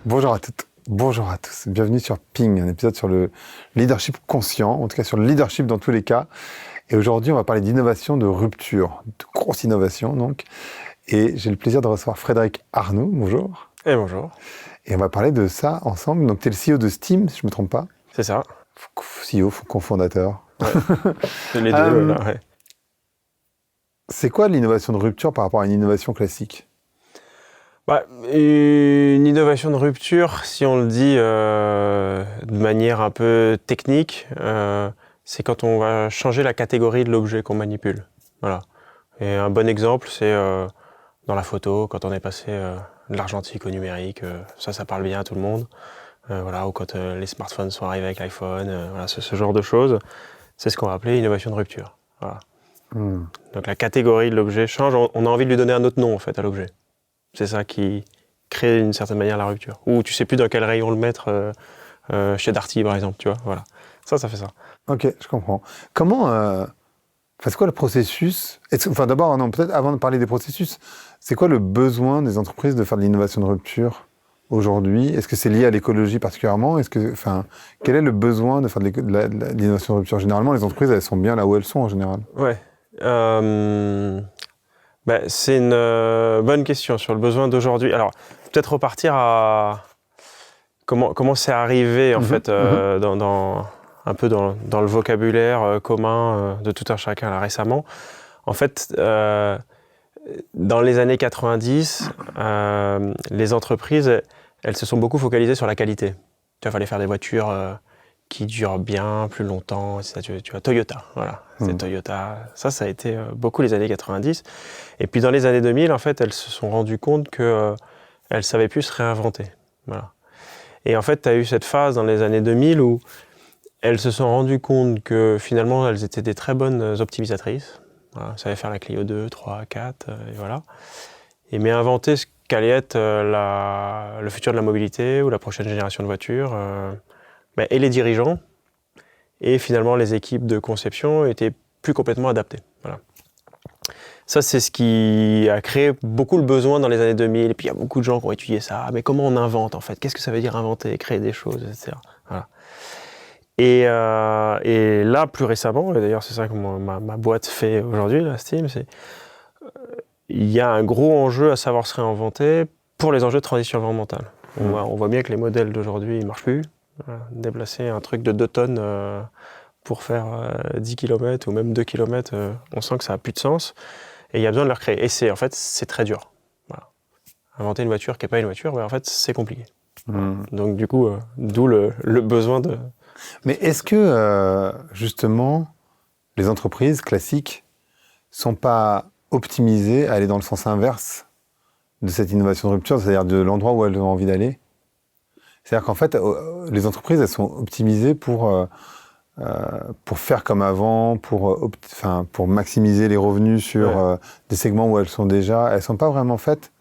Bonjour à toutes, bonjour à tous. Bienvenue sur Ping, un épisode sur le leadership conscient, en tout cas sur le leadership dans tous les cas. Et aujourd'hui, on va parler d'innovation, de rupture, de grosse innovation donc. Et j'ai le plaisir de recevoir Frédéric Arnoux. Bonjour. Et bonjour. Et on va parler de ça ensemble. Donc, tu es le CEO de Steam, si je ne me trompe pas. C'est ça. CEO, cofondateur. Ouais. Les deux, là, ouais. C'est quoi l'innovation de rupture par rapport à une innovation classique ? Une innovation de rupture, si on le dit de manière un peu technique, c'est quand on va changer la catégorie de l'objet qu'on manipule. Voilà. Et un bon exemple, c'est dans la photo, quand on est passé de l'argentique au numérique, ça parle bien à tout le monde. Voilà, ou quand les smartphones sont arrivés avec l'iPhone, voilà, ce genre de choses, c'est ce qu'on va appeler innovation de rupture. Voilà. Donc la catégorie de l'objet change, on a envie de lui donner un autre nom en fait à l'objet. C'est ça qui crée d'une certaine manière la rupture. Ou tu sais plus dans quel rayon le mettre chez Darty par exemple, tu vois. Voilà. Ça fait ça. Ok, je comprends. Comment c'est quoi le processus ? D'abord, non, peut-être avant de parler des processus, c'est quoi le besoin des entreprises de faire de l'innovation de rupture aujourd'hui ? Est-ce que c'est lié à l'écologie particulièrement ? Quel est le besoin de faire de l'innovation de rupture ? Généralement, les entreprises, elles sont bien là où elles sont en général. Ouais. C'est une bonne question sur le besoin d'aujourd'hui. Alors, peut-être repartir à comment c'est arrivé en fait un peu dans le vocabulaire commun de tout un chacun là récemment. En fait, dans les années 90, les entreprises, elles se sont beaucoup focalisées sur la qualité. Il fallait faire des voitures qui durent bien plus longtemps. Tu vois, Toyota, voilà. C'est Toyota. Ça a été beaucoup les années 90. Et puis dans les années 2000, en fait, elles se sont rendues compte qu'elles ne savaient plus se réinventer. Voilà. Et en fait, tu as eu cette phase dans les années 2000 où elles se sont rendues compte que finalement, elles étaient des très bonnes optimisatrices. Voilà. Elles savaient faire la Clio 2, 3, 4, et voilà. Mais inventer ce qu'allait être le futur de la mobilité ou la prochaine génération de voitures, et les dirigeants, et finalement les équipes de conception étaient plus complètement adaptées. Voilà. Ça, c'est ce qui a créé beaucoup le besoin dans les années 2000. Et puis, il y a beaucoup de gens qui ont étudié ça. Mais comment on invente, en fait ? Qu'est-ce que ça veut dire inventer, créer des choses, etc. Voilà. Et là, plus récemment, et d'ailleurs, c'est ça que ma boîte fait aujourd'hui, la Steam, c'est il y a un gros enjeu à savoir se réinventer pour les enjeux de transition environnementale. On voit bien que les modèles d'aujourd'hui ne marchent plus. Voilà. Déplacer un truc de 2 tonnes pour faire 10 km ou même 2 km, on sent que ça n'a plus de sens. Et il y a besoin de le recréer. Et c'est très dur. Voilà. Inventer une voiture qui n'est pas une voiture, en fait, c'est compliqué. Donc du coup, d'où le besoin de... Mais est-ce que, justement, les entreprises classiques ne sont pas optimisées à aller dans le sens inverse de cette innovation de rupture, c'est-à-dire de l'endroit où elles ont envie d'aller ? C'est-à-dire qu'en fait, les entreprises, elles sont optimisées pour faire comme avant, pour maximiser les revenus sur des segments où elles sont déjà. Elles ne sont pas vraiment faites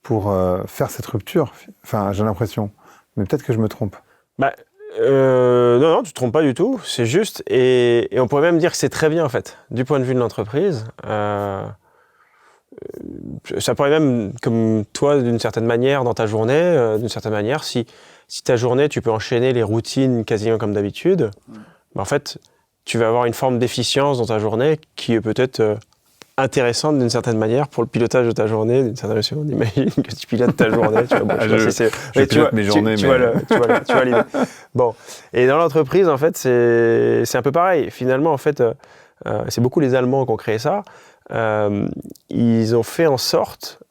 pour faire cette rupture. Enfin, j'ai l'impression. Mais peut-être que je me trompe. Non, tu ne te trompes pas du tout. C'est juste. Et on pourrait même dire que c'est très bien, en fait, du point de vue de l'entreprise. Ça pourrait même, comme toi, d'une certaine manière, dans ta journée, d'une certaine manière, si ta journée, tu peux enchaîner les routines quasiment comme d'habitude, en fait, tu vas avoir une forme d'efficience dans ta journée qui est peut-être intéressante d'une certaine manière pour le pilotage de ta journée. D'une certaine manière, on imagine que tu pilotes ta journée. Tu vois, je pilote mes journées. Tu vois l'idée. Bon. Et dans l'entreprise, en fait, c'est un peu pareil. Finalement, en fait, c'est beaucoup les Allemands qui ont créé ça. Ils ont fait en sorte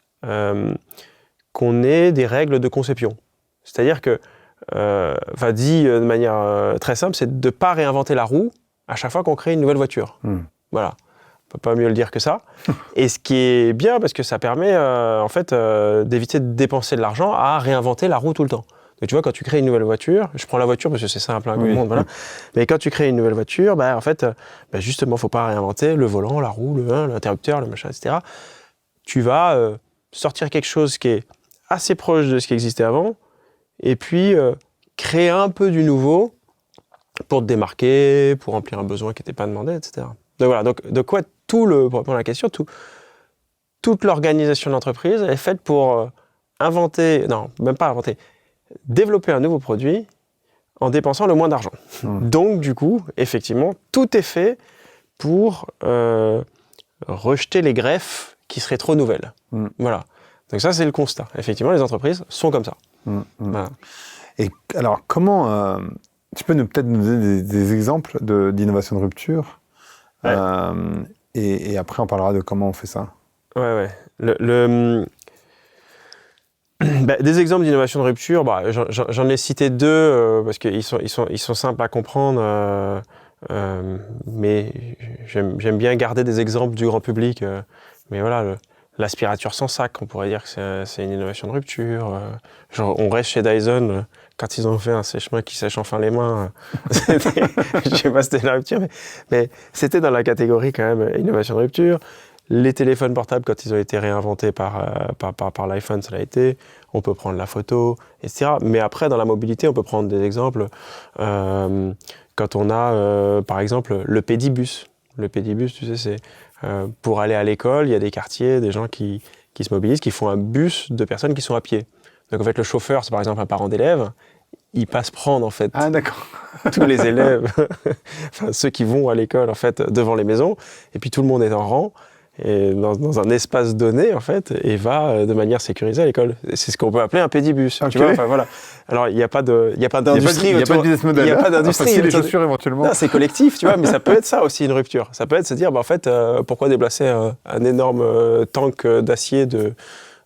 qu'on ait des règles de conception. C'est-à-dire que, dit de manière très simple, c'est de ne pas réinventer la roue à chaque fois qu'on crée une nouvelle voiture. Voilà. On ne peut pas mieux le dire que ça. Et ce qui est bien, parce que ça permet en fait, d'éviter de dépenser de l'argent à réinventer la roue tout le temps. Donc tu vois, quand tu crées une nouvelle voiture, je prends la voiture parce que c'est simple, comme le monde, voilà. Mais quand tu crées une nouvelle voiture, en fait, justement, il ne faut pas réinventer le volant, la roue, l'interrupteur, le machin, etc. Tu vas sortir quelque chose qui est assez proche de ce qui existait avant, et puis créer un peu du nouveau pour te démarquer, pour remplir un besoin qui n'était pas demandé, etc. Donc voilà, pour répondre à la question, toute l'organisation de l'entreprise est faite pour développer un nouveau produit en dépensant le moins d'argent. Donc, du coup, effectivement, tout est fait pour rejeter les greffes qui seraient trop nouvelles. Voilà. Donc ça, c'est le constat. Effectivement, les entreprises sont comme ça. Voilà. Et alors, comment... tu peux peut-être nous donner des exemples d'innovation de rupture et après, on parlera de comment on fait ça. Ouais. Des exemples d'innovation de rupture, j'en ai cité deux parce qu'ils sont simples à comprendre, mais j'aime bien garder des exemples du grand public. Mais voilà, l'aspirateur sans sac, on pourrait dire que c'est une innovation de rupture. On reste chez Dyson, quand ils ont fait un sèche-mains qui sèche enfin les mains, je sais pas si c'était la rupture, mais c'était dans la catégorie quand même innovation de rupture. Les téléphones portables, quand ils ont été réinventés par l'iPhone, ça l'a été. On peut prendre la photo, etc. Mais après, dans la mobilité, on peut prendre des exemples. Quand on a, par exemple, le pédibus. Le pédibus, tu sais, c'est pour aller à l'école, il y a des quartiers, des gens qui se mobilisent, qui font un bus de personnes qui sont à pied. Donc en fait, le chauffeur, c'est par exemple un parent d'élève, il passe prendre en fait tous les élèves, enfin ceux qui vont à l'école en fait devant les maisons, et puis tout le monde est en rang. Et dans un espace donné, en fait, et va de manière sécurisée à l'école. C'est ce qu'on peut appeler un pédibus. Okay. Tu vois, voilà. Alors, il n'y a pas d'industrie. Il n'y a pas de business model. Il n'y a pas d'industrie. C'est les chaussures éventuellement. Non, c'est collectif, tu vois, mais ça peut être ça aussi, une rupture. Ça peut être se dire, en fait, pourquoi déplacer un énorme tank d'acier de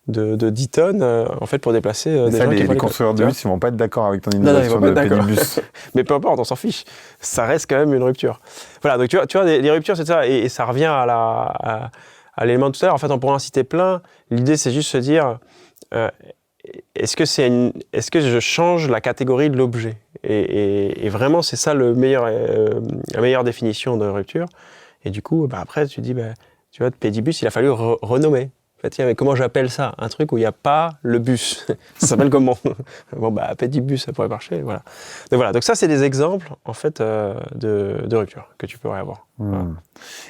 10 tonnes, en fait, pour déplacer des gens qui vont les constructeurs de bus, ils ne vont pas être d'accord avec ton innovation de pédibus. Mais peu importe, on s'en fiche. Ça reste quand même une rupture. Voilà, donc tu vois les ruptures, c'est ça. Et ça revient à l'élément de tout à l'heure. En fait, on pourrait en citer plein. L'idée, c'est juste se dire, est-ce que je change la catégorie de l'objet ? Et vraiment, c'est ça la meilleure définition de rupture. Et du coup, après, tu dis, tu vois, pédibus, il a fallu renommer. En fait, tiens, mais comment j'appelle ça ? Un truc où il n'y a pas le bus. Ça s'appelle comment ? Bon, pédibus, ça pourrait marcher, voilà. Donc ça, c'est des exemples, en fait, de rupture que tu pourrais avoir. Voilà.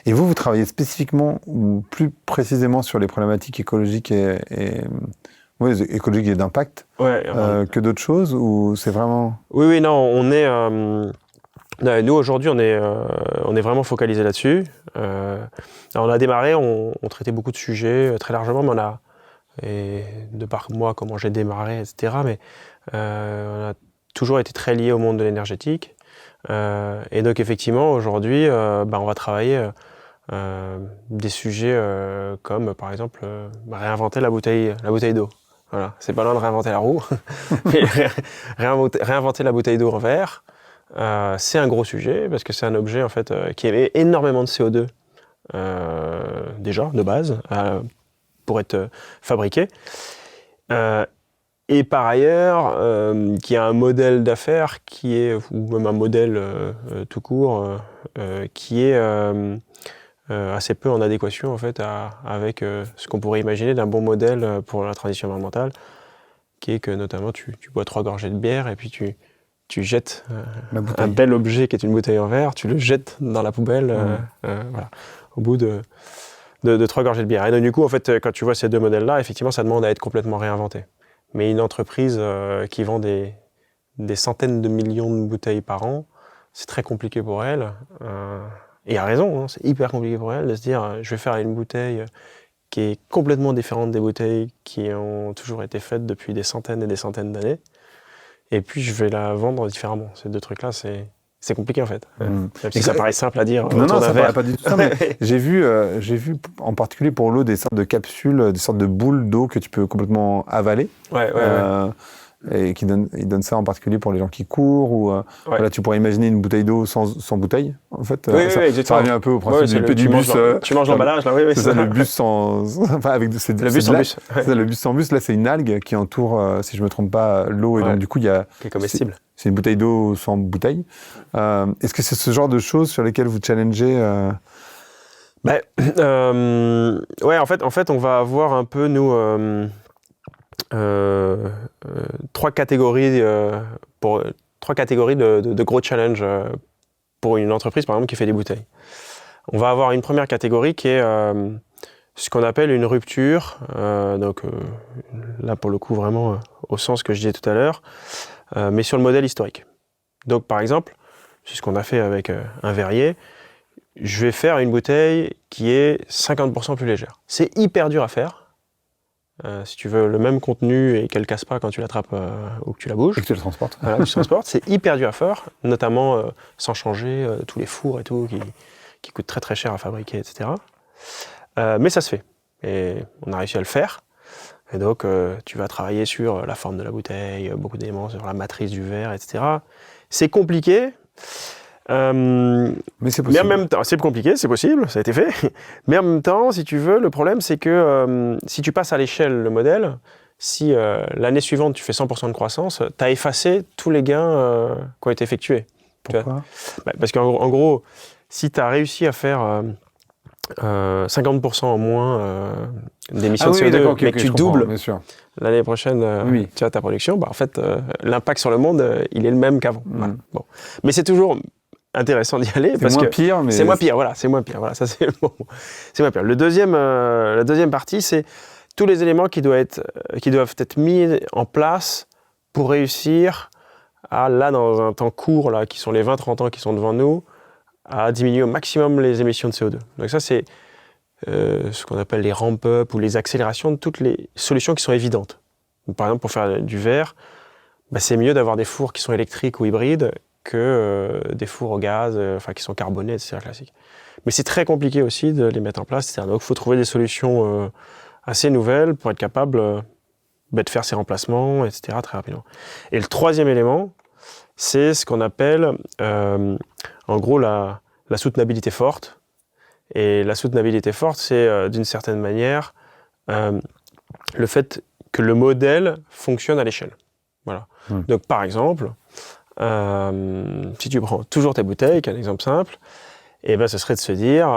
Et vous travaillez spécifiquement ou plus précisément sur les problématiques écologiques écologiques et d'impact que d'autres choses, ou c'est vraiment... Oui, non, on est... nous, aujourd'hui, on est vraiment focalisé là-dessus. On a démarré, on traitait beaucoup de sujets très largement, mais et de par moi, comment j'ai démarré, etc. Mais on a toujours été très lié au monde de l'énergétique. Et donc, effectivement, aujourd'hui, on va travailler des sujets comme, par exemple, réinventer la bouteille d'eau. Voilà, c'est pas loin de réinventer la roue, mais réinventer la bouteille d'eau en verre. C'est un gros sujet parce que c'est un objet en fait qui émet énormément de CO2 déjà de base pour être fabriqué et par ailleurs qui a un modèle d'affaires qui est ou même un modèle tout court qui est assez peu en adéquation en fait avec ce qu'on pourrait imaginer d'un bon modèle pour la transition environnementale, qui est que notamment tu bois 3 gorgées de bière et puis tu jettes un bel objet qui est une bouteille en verre, tu le jettes dans la poubelle voilà, au bout de 3 gorgées de bière. Et donc, du coup, en fait, quand tu vois ces deux modèles-là, effectivement, ça demande à être complètement réinventé. Mais une entreprise qui vend des centaines de millions de bouteilles par an, c'est très compliqué pour elle. Et à raison, c'est hyper compliqué pour elle de se dire je vais faire une bouteille qui est complètement différente des bouteilles qui ont toujours été faites depuis des centaines et des centaines d'années. Et puis, je vais la vendre différemment. Ces deux trucs-là, c'est compliqué, en fait. Même si ça paraît simple à dire. Non, ça paraît pas du tout simple. J'ai vu, en particulier pour l'eau, des sortes de capsules, des sortes de boules d'eau que tu peux complètement avaler. Ouais. Et ils donnent ça en particulier pour les gens qui courent. Ou, voilà, tu pourrais imaginer une bouteille d'eau sans bouteille, en fait. Ça revient un peu au principe du pédibus. Tu manges l'emballage, là, oui. C'est ça, le bus sans... Enfin, avec le bus sans bus. C'est ça, le bus sans bus, là, c'est une algue qui entoure, si je ne me trompe pas, l'eau. Et donc, du coup, il y a... Qui est comestible. C'est une bouteille d'eau sans bouteille. Est-ce que c'est ce genre de choses sur lesquelles vous challengez ouais, en fait, on va avoir un peu, nous, 3 catégories de gros challenges pour une entreprise, par exemple, qui fait des bouteilles. On va avoir une première catégorie qui est ce qu'on appelle une rupture, là pour le coup vraiment au sens que je disais tout à l'heure, mais sur le modèle historique. Donc par exemple, c'est ce qu'on a fait avec un verrier, je vais faire une bouteille qui est 50% plus légère. C'est hyper dur à faire. Si tu veux le même contenu et qu'elle ne casse pas quand tu l'attrapes ou que tu la bouges. Et que tu le transportes. Voilà, tu transportes, c'est hyper dur à faire, notamment sans changer tous les fours et tout qui coûtent très très cher à fabriquer, etc. Mais ça se fait. Et on a réussi à le faire. Et donc, tu vas travailler sur la forme de la bouteille, beaucoup d'éléments sur la matrice du verre, etc. C'est compliqué. Mais c'est possible. Mais en même temps, c'est compliqué, c'est possible, ça a été fait. Mais en même temps, si tu veux, le problème, c'est que si tu passes à l'échelle le modèle, si l'année suivante, tu fais 100% de croissance, tu as effacé tous les gains qui ont été effectués. Pourquoi ? Parce qu'en gros, si tu as réussi à faire 50% en moins d'émissions de CO2, mais que tu doubles l'année prochaine tu as ta production, en fait, l'impact sur le monde, il est le même qu'avant. Voilà. Bon. Mais c'est toujours intéressant d'y aller. C'est moins pire, mais... C'est moins pire, voilà, c'est moins pire. Voilà, ça, c'est bon. C'est moins pire. La deuxième partie, c'est tous les éléments qui doivent être mis en place pour réussir à, là, dans un temps court, là, qui sont les 20-30 ans qui sont devant nous, à diminuer au maximum les émissions de CO2. Donc ça, c'est ce qu'on appelle les ramp-up ou les accélérations de toutes les solutions qui sont évidentes. Donc, par exemple, pour faire du verre, c'est mieux d'avoir des fours qui sont électriques ou hybrides que des fours au gaz, qui sont carbonés, etc. classiques. Mais c'est très compliqué aussi de les mettre en place. Donc, il faut trouver des solutions assez nouvelles pour être capable de faire ces remplacements, etc. très rapidement. Et le troisième élément, c'est ce qu'on appelle, en gros, la soutenabilité forte. Et la soutenabilité forte, c'est d'une certaine manière le fait que le modèle fonctionne à l'échelle. Voilà. Donc, par exemple, si tu prends toujours tes bouteilles, qui est un exemple simple, ce serait de se dire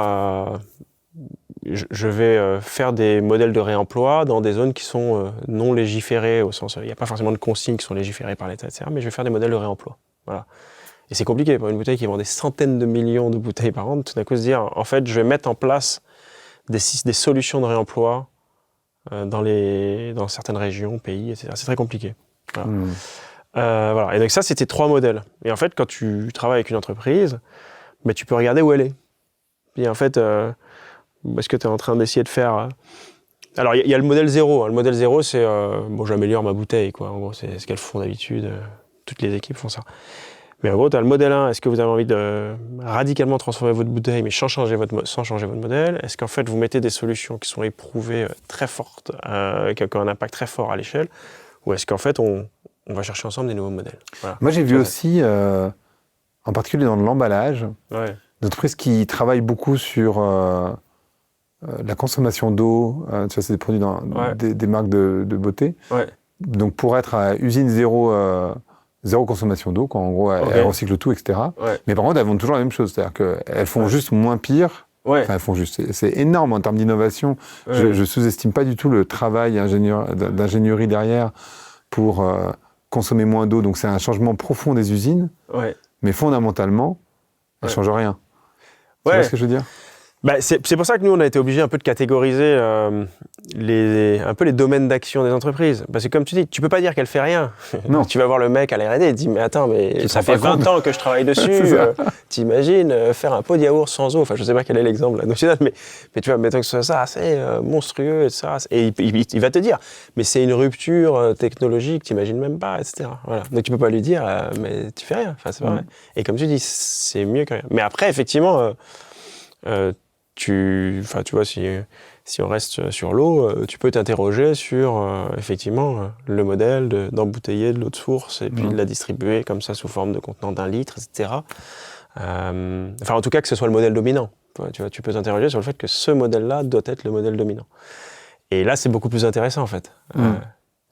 je vais faire des modèles de réemploi dans des zones qui sont non légiférées, au sens, il n'y a pas forcément de consignes qui sont légiférées par l'État, etc., mais je vais faire des modèles de réemploi. Voilà. Et c'est compliqué pour une bouteille qui vend des centaines de millions de bouteilles par an, tout d'un coup se dire, en fait, je vais mettre en place des solutions de réemploi dans certaines régions, pays, etc. C'est très compliqué. Voilà. Voilà. Et donc ça, c'était 3 modèles. Et en fait, quand tu travailles avec une entreprise, tu peux regarder où elle est. Et en fait, est-ce que tu es en train d'essayer de faire... Alors, il y a le modèle 0. Le modèle 0, c'est j'améliore ma bouteille, quoi. En gros, c'est ce qu'elles font d'habitude. Toutes les équipes font ça. Mais en gros, tu as le modèle 1. Est-ce que vous avez envie de radicalement transformer votre bouteille, mais sans changer votre modèle ? Est-ce qu'en fait, vous mettez des solutions qui sont éprouvées très fortes, qui ont un impact très fort à l'échelle ? Ou est-ce qu'en fait, on va chercher ensemble des nouveaux modèles ? Voilà. Moi, j'ai vu aussi, en particulier dans l'emballage, d'entreprises qui travaillent beaucoup sur la consommation d'eau. Tu vois, c'est des produits dans des marques de beauté. Ouais. Donc, pour être à usine zéro consommation d'eau, quand en gros, elles recyclent tout, etc. Ouais. Mais par contre, elles vendent toujours la même chose. C'est-à-dire qu'elles font juste moins pire. Ouais. Enfin, elles font juste. C'est énorme en termes d'innovation. Ouais. Je sous-estime pas du tout le travail d'ingénierie derrière pour consommer moins d'eau. Donc, c'est un changement profond des usines. Ouais. Mais fondamentalement, elles ne changent rien. Tu vois ce que je veux dire ? C'est pour ça que nous, on a été obligés un peu de catégoriser un peu les domaines d'action des entreprises. Parce que comme tu dis, tu peux pas dire qu'elle fait rien. Non. Tu vas voir le mec à l'R&D et te dis, mais attends, mais ça fait 20 ans que je travaille dessus. T'imagines faire un pot de yaourt sans eau. Enfin, je sais pas quel est l'exemple là, mais tu vois, mettons que ce soit ça, c'est monstrueux, et ça. Et il va te dire, mais c'est une rupture technologique, t'imagines même pas, etc. Voilà. Donc tu peux pas lui dire, mais tu fais rien. Enfin, c'est pas vrai. Et comme tu dis, c'est mieux que rien. Mais après, effectivement, tu vois, si on reste sur l'eau, tu peux t'interroger sur, effectivement, le modèle d'embouteiller de l'eau de source et puis de la distribuer comme ça sous forme de contenant d'1 litre, etc. En tout cas, que ce soit le modèle dominant. Tu vois, tu peux t'interroger sur le fait que ce modèle-là doit être le modèle dominant. Et là, c'est beaucoup plus intéressant, en fait. Tu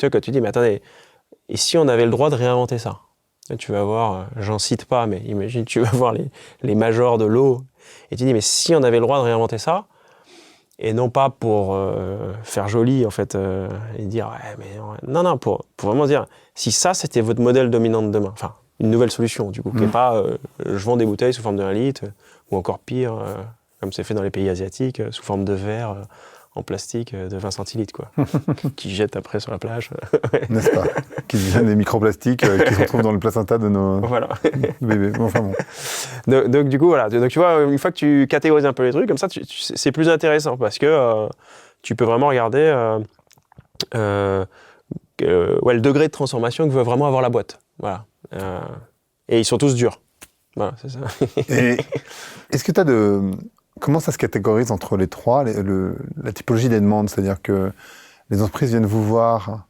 vois, quand tu dis, mais attendez, et si on avait le droit de réinventer ça ? Là, tu vas voir, j'en cite pas, mais imagine, tu vas voir les majors de l'eau. Et tu dis, mais si on avait le droit de réinventer ça, et non pas pour faire joli, en fait, et dire, ouais, mais non, pour vraiment dire, si ça, c'était votre modèle dominant de demain, enfin, une nouvelle solution, du coup, qui n'est pas, je vends des bouteilles sous forme de 1 litre, ou encore pire, comme c'est fait dans les pays asiatiques, sous forme de verre, en plastique de 20 centilitres, quoi, qui jettent après sur la plage. N'est-ce pas? Qui deviennent des microplastiques qui se retrouvent dans le placenta de nos Voilà. bébés. Enfin bon. Donc, du coup, voilà. Donc, tu vois, une fois que tu catégorises un peu les trucs, comme ça, c'est plus intéressant parce que tu peux vraiment regarder le degré de transformation que veut vraiment avoir la boîte. Voilà. Et ils sont tous durs. Voilà, c'est ça. Et est-ce que tu as de... Comment ça se catégorise entre les trois, la typologie des demandes? C'est-à-dire que les entreprises viennent vous voir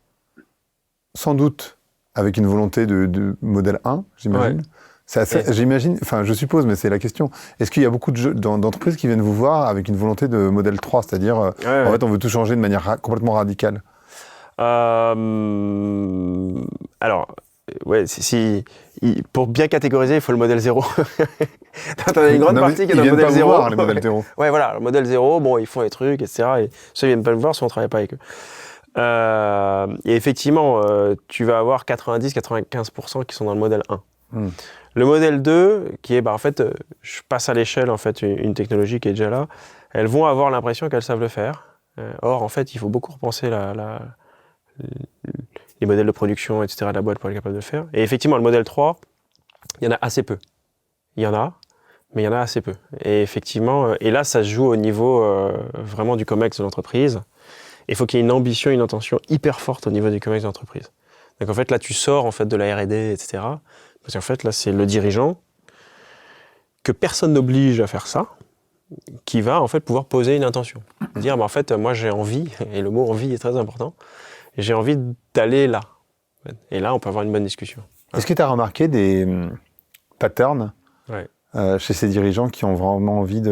sans doute avec une volonté de modèle 1, j'imagine. Ouais. C'est assez, j'imagine, enfin je suppose, mais c'est la question. Est-ce qu'il y a beaucoup d'entreprises qui viennent vous voir avec une volonté de modèle 3, c'est-à-dire en fait on veut tout changer de manière complètement radicale? Alors, ouais, pour bien catégoriser, il faut le modèle 0. T'en as une grande partie qui est dans le modèle 0. Voir, les modèles 0. Ouais, voilà, le modèle 0, bon, ils font les trucs, etc. Et ceux, ils viennent pas le voir si on travaille pas avec eux. Et effectivement, tu vas avoir 90-95% qui sont dans le modèle 1. Le modèle 2, qui est, en fait, je passe à l'échelle, en fait, une technologie qui est déjà là, elles vont avoir l'impression qu'elles savent le faire. Or, en fait, il faut beaucoup repenser les modèles de production, etc. de la boîte pour être capable de le faire. Et effectivement, le modèle 3, il y en a assez peu. Il y en a, mais il y en a assez peu. Et effectivement, et là, ça se joue au niveau vraiment du COMEX de l'entreprise. Il faut qu'il y ait une ambition, une intention hyper forte au niveau du COMEX de l'entreprise. Donc en fait, là, tu sors en fait, de la R&D, etc. Parce qu'en fait, là, c'est le dirigeant que personne n'oblige à faire ça, qui va en fait pouvoir poser une intention. Dire, en fait, moi, j'ai envie, et le mot envie est très important, j'ai envie d'aller là. Et là, on peut avoir une bonne discussion. Est-ce que tu as remarqué des patterns chez ces dirigeants qui ont vraiment envie qui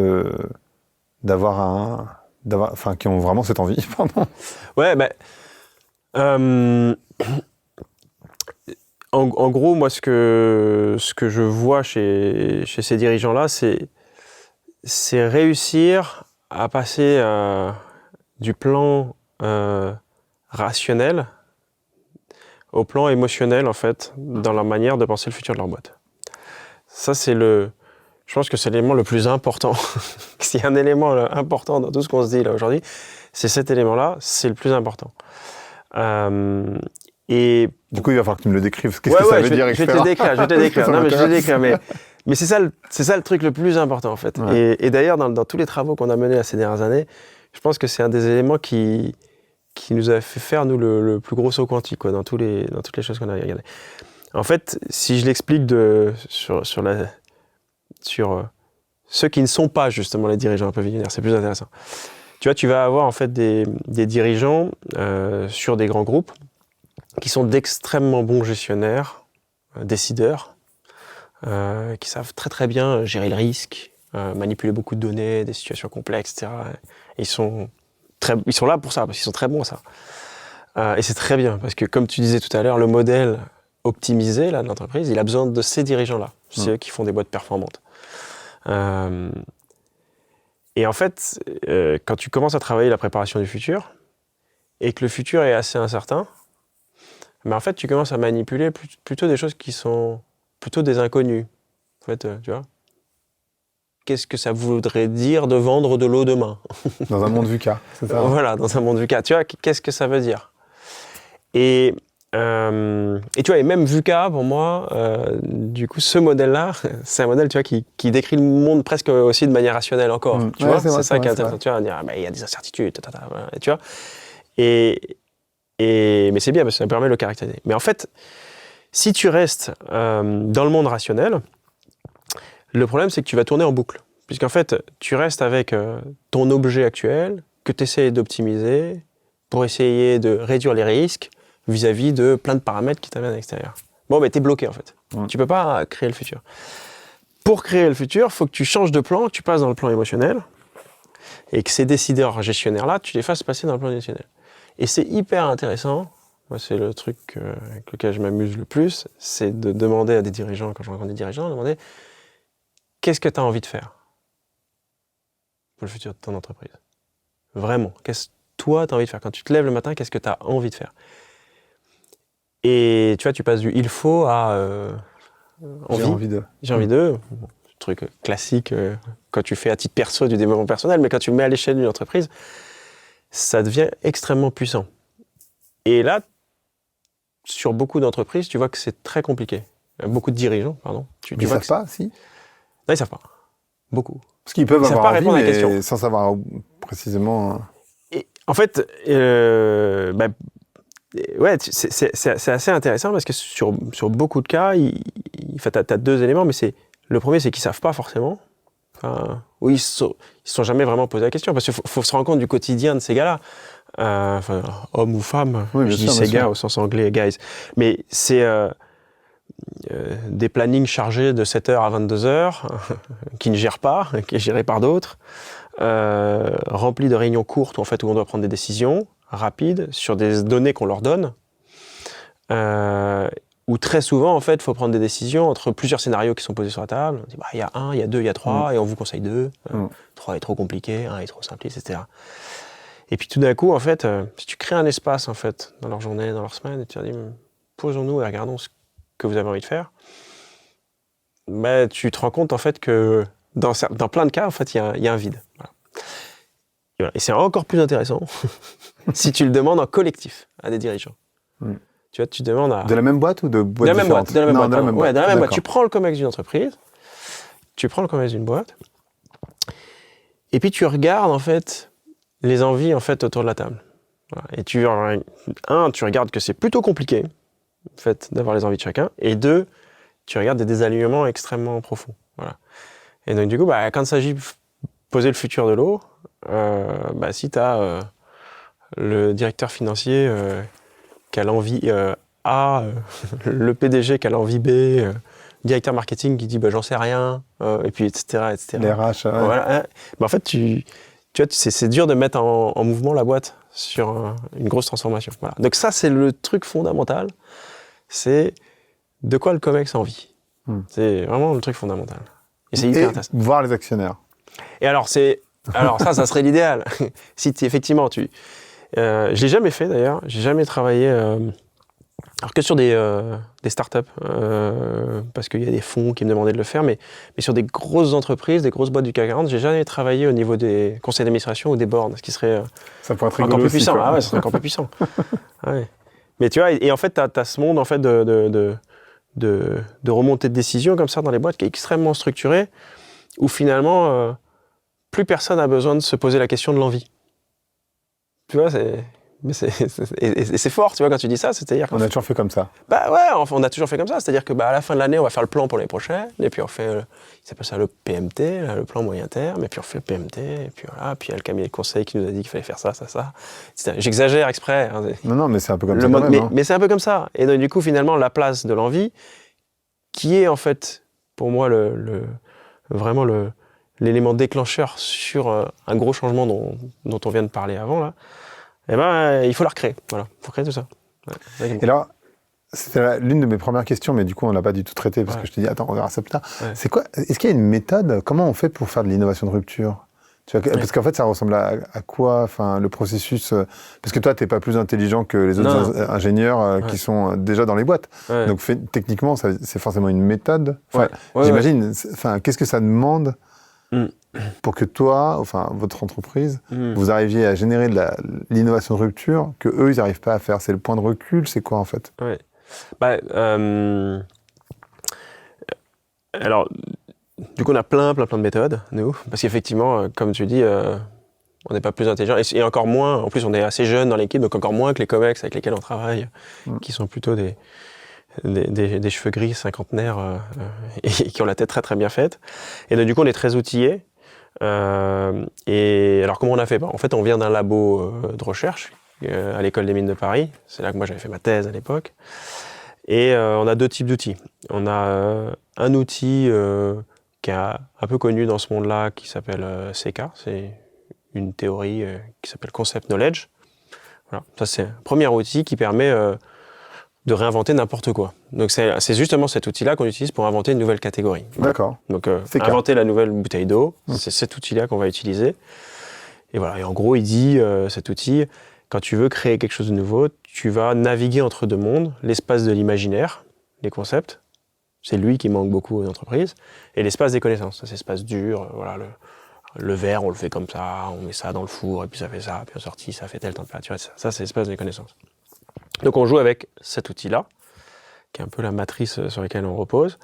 ont vraiment cette envie, pardon. Ouais, en gros, moi, ce que je vois chez ces dirigeants-là, c'est réussir à passer du plan rationnel au plan émotionnel, en fait, dans la manière de penser le futur de leur boîte. Ça, je pense que c'est l'élément le plus important. S'il y a un élément important dans tout ce qu'on se dit là aujourd'hui, c'est cet élément-là, c'est le plus important. Et du coup, il va falloir que tu me le décrives. Qu'est-ce que ça veut dire, etc. Je vais te le décrire. Non, mais je vais te le décrire. Mais c'est ça le truc le plus important, en fait. Ouais. Et d'ailleurs, dans tous les travaux qu'on a menés ces dernières années, je pense que c'est un des éléments qui nous a fait faire, nous, le plus gros saut quantique, quoi, dans toutes les choses qu'on a regardées. En fait, si je l'explique sur ceux qui ne sont pas, justement, les dirigeants un peu visionnaires, c'est plus intéressant. Tu vois, tu vas avoir, en fait, des dirigeants sur des grands groupes qui sont d'extrêmement bons gestionnaires, décideurs, qui savent très très bien gérer le risque, manipuler beaucoup de données, des situations complexes, etc. Et ils sont là pour ça, parce qu'ils sont très bons à ça. Et c'est très bien, parce que comme tu disais tout à l'heure, le modèle optimisé là, de l'entreprise, il a besoin de ces dirigeants-là. C'est eux qui font des boîtes performantes. Et en fait, quand tu commences à travailler la préparation du futur, et que le futur est assez incertain, mais en fait, tu commences à manipuler plutôt des choses qui sont plutôt des inconnus. En fait, tu vois, qu'est-ce que ça voudrait dire de vendre de l'eau demain? Dans un monde VUCA, c'est ça? Voilà, dans un monde VUCA. Tu vois, qu'est-ce que ça veut dire? Et tu vois, et même VUCA, pour moi, du coup, ce modèle-là, c'est un modèle, tu vois, qui décrit le monde presque aussi de manière rationnelle encore. Tu vois, c'est ça qui est intéressant. Tu vois, dire, il y a des incertitudes, tu vois. Mais c'est bien parce que ça permet de le caractériser. Mais en fait, si tu restes dans le monde rationnel, le problème, c'est que tu vas tourner en boucle. Puisqu'en fait, tu restes avec ton objet actuel que tu essaies d'optimiser pour essayer de réduire les risques vis-à-vis de plein de paramètres qui t'amènent à l'extérieur. Bon, mais tu es bloqué, en fait. Tu peux pas créer le futur. Pour créer le futur, il faut que tu changes de plan, que tu passes dans le plan émotionnel et que ces décideurs gestionnaires-là, tu les fasses passer dans le plan émotionnel. Et c'est hyper intéressant, moi c'est le truc avec lequel je m'amuse le plus, c'est de demander à des dirigeants, quand je rencontre des dirigeants, de demander qu'est-ce que tu as envie de faire pour le futur de ton entreprise? Vraiment, qu'est-ce que toi tu as envie de faire? Quand tu te lèves le matin, qu'est-ce que tu as envie de faire? Et tu vois, tu passes du il faut à j'ai envie de, truc classique quand tu fais à titre perso du développement personnel, mais quand tu le mets à l'échelle d'une entreprise, ça devient extrêmement puissant. Et là, sur beaucoup d'entreprises, tu vois que c'est très compliqué. Beaucoup de dirigeants, pardon. Ils ne savent pas, si? Non, ils ne savent pas. Beaucoup. Parce qu'ils peuvent avoir envie, à la mais question. sans savoir précisément... Et, en fait, ouais, c'est assez intéressant parce que sur beaucoup de cas, tu as 2 éléments, mais le premier, c'est qu'ils ne savent pas forcément. Enfin, oui, ils ne se sont jamais vraiment posé la question parce qu'il faut se rendre compte du quotidien de ces gars-là. Hommes ou femmes, oui, je dis ces gars au sens anglais, guys. Mais c'est des plannings chargés de 7h à 22h, qui ne gèrent pas, qui est géré par d'autres, remplis de réunions courtes où on doit prendre des décisions rapides sur des données qu'on leur donne, où très souvent, il faut prendre des décisions entre plusieurs scénarios qui sont posés sur la table. On dit, il y a 1, il y a 2, il y a 3, et on vous conseille 2. 3 est trop compliqué, 1 est trop simpliste, etc. Et puis tout d'un coup, si tu crées un espace, dans leur journée, dans leur semaine, et tu leur dis, posons-nous et regardons ce que vous avez envie de faire, tu te rends compte, que dans plein de cas, il y a un vide. Voilà. Et c'est encore plus intéressant si tu le demandes en collectif à des dirigeants. Tu vois, tu demandes à... De la même boîte ou de boîtes différentes? De la même boîte. Ouais, de la même boîte. D'accord. Tu prends le COMEX d'une entreprise, tu prends le COMEX d'une boîte, et puis tu regardes, les envies, autour de la table. Voilà. Et tu regardes que c'est plutôt compliqué, d'avoir les envies de chacun, et 2, tu regardes des désalignements extrêmement profonds. Voilà. Et donc, du coup, quand il s'agit de poser le futur de l'eau, si tu as le directeur financier qui a l'envie A, le PDG qui a l'envie B, directeur marketing qui dit j'en sais rien, et puis etc. Les RH, ouais. Voilà. En fait, tu vois, c'est dur de mettre en mouvement la boîte sur une grosse transformation. Voilà. Donc ça, c'est le truc fondamental, c'est de quoi le COMEX a envie. C'est vraiment le truc fondamental. Et c'est hyper intéressant. Voir les actionnaires. Et alors, ça serait l'idéal. Si effectivement, je l'ai jamais fait d'ailleurs, j'ai jamais travaillé alors que sur des startups, parce qu'il y a des fonds qui me demandaient de le faire, mais sur des grosses entreprises, des grosses boîtes du CAC 40, j'ai jamais travaillé au niveau des conseils d'administration ou des boards, ce qui serait ça pourrait être encore plus puissant. Quoi. Ah ouais, ça serait encore plus puissant. Ouais. Mais tu vois, et en fait, tu as ce monde de remontée de décision comme ça dans les boîtes qui est extrêmement structuré, où finalement, plus personne n'a besoin de se poser la question de l'envie. Tu vois, c'est fort, tu vois, quand tu dis ça, c'est-à-dire on a toujours fait comme ça. On a toujours fait comme ça, c'est-à-dire que à la fin de l'année, on va faire le plan pour l'année prochaine, et puis on fait, il s'appelle ça le PMT, le plan moyen terme, et puis on fait le PMT, et puis voilà, puis il y a le cabinet de conseil qui nous a dit qu'il fallait faire ça, etc. J'exagère exprès. Non, mais c'est un peu comme ça quand même. Mais c'est un peu comme ça. Et donc du coup, finalement, la place de l'envie, qui est en fait, pour moi, vraiment l'élément déclencheur sur un gros changement dont on vient de parler avant, là, il faut la recréer. Voilà, il faut créer tout ça. Ouais, et alors, c'était l'une de mes premières questions, mais du coup, on ne l'a pas du tout traité parce que je t'ai dit, attends, on verra ça plus tard. Ouais. C'est quoi? Est-ce qu'il y a une méthode? Comment on fait pour faire de l'innovation de rupture? Tu vois, parce qu'en fait, ça ressemble à quoi, le processus? Parce que toi, tu n'es pas plus intelligent que les autres ingénieurs qui sont déjà dans les boîtes. Ouais. Donc, techniquement, c'est forcément une méthode. J'imagine. Qu'est-ce que ça demande pour que toi, votre entreprise, vous arriviez à générer de l'innovation de rupture que eux, ils n'arrivent pas à faire? C'est le point de recul? C'est quoi, en fait? Ouais. Alors, du coup, on a plein de méthodes, nous, parce qu'effectivement, comme tu dis, on n'est pas plus intelligent, et encore moins, en plus, on est assez jeunes dans l'équipe, donc encore moins que les COMEX avec lesquels on travaille, qui sont plutôt des cheveux gris, cinquantenaires, et qui ont la tête très très bien faite. Et donc, du coup, on est très outillés. Et alors, comment on a fait? En fait, on vient d'un labo de recherche à l'École des Mines de Paris. C'est là que moi, j'avais fait ma thèse à l'époque. Et on a 2 types d'outils. On a un outil qui est un peu connu dans ce monde-là, qui s'appelle CK. C'est une théorie qui s'appelle Concept Knowledge. Voilà. Ça, c'est un premier outil qui permet de réinventer n'importe quoi. Donc, c'est justement cet outil-là qu'on utilise pour inventer une nouvelle catégorie. D'accord. Donc, inventer la nouvelle bouteille d'eau, c'est cet outil-là qu'on va utiliser. Et voilà. Et en gros, il dit, cet outil, quand tu veux créer quelque chose de nouveau, tu vas naviguer entre 2 mondes, l'espace de l'imaginaire, les concepts, c'est lui qui manque beaucoup aux entreprises, et l'espace des connaissances, c'est l'espace dur, voilà, le verre, on le fait comme ça, on met ça dans le four, et puis ça fait ça, puis en sortie, ça fait telle température, etc. Ça, c'est l'espace des connaissances. Donc on joue avec cet outil-là, qui est un peu la matrice sur laquelle on repose.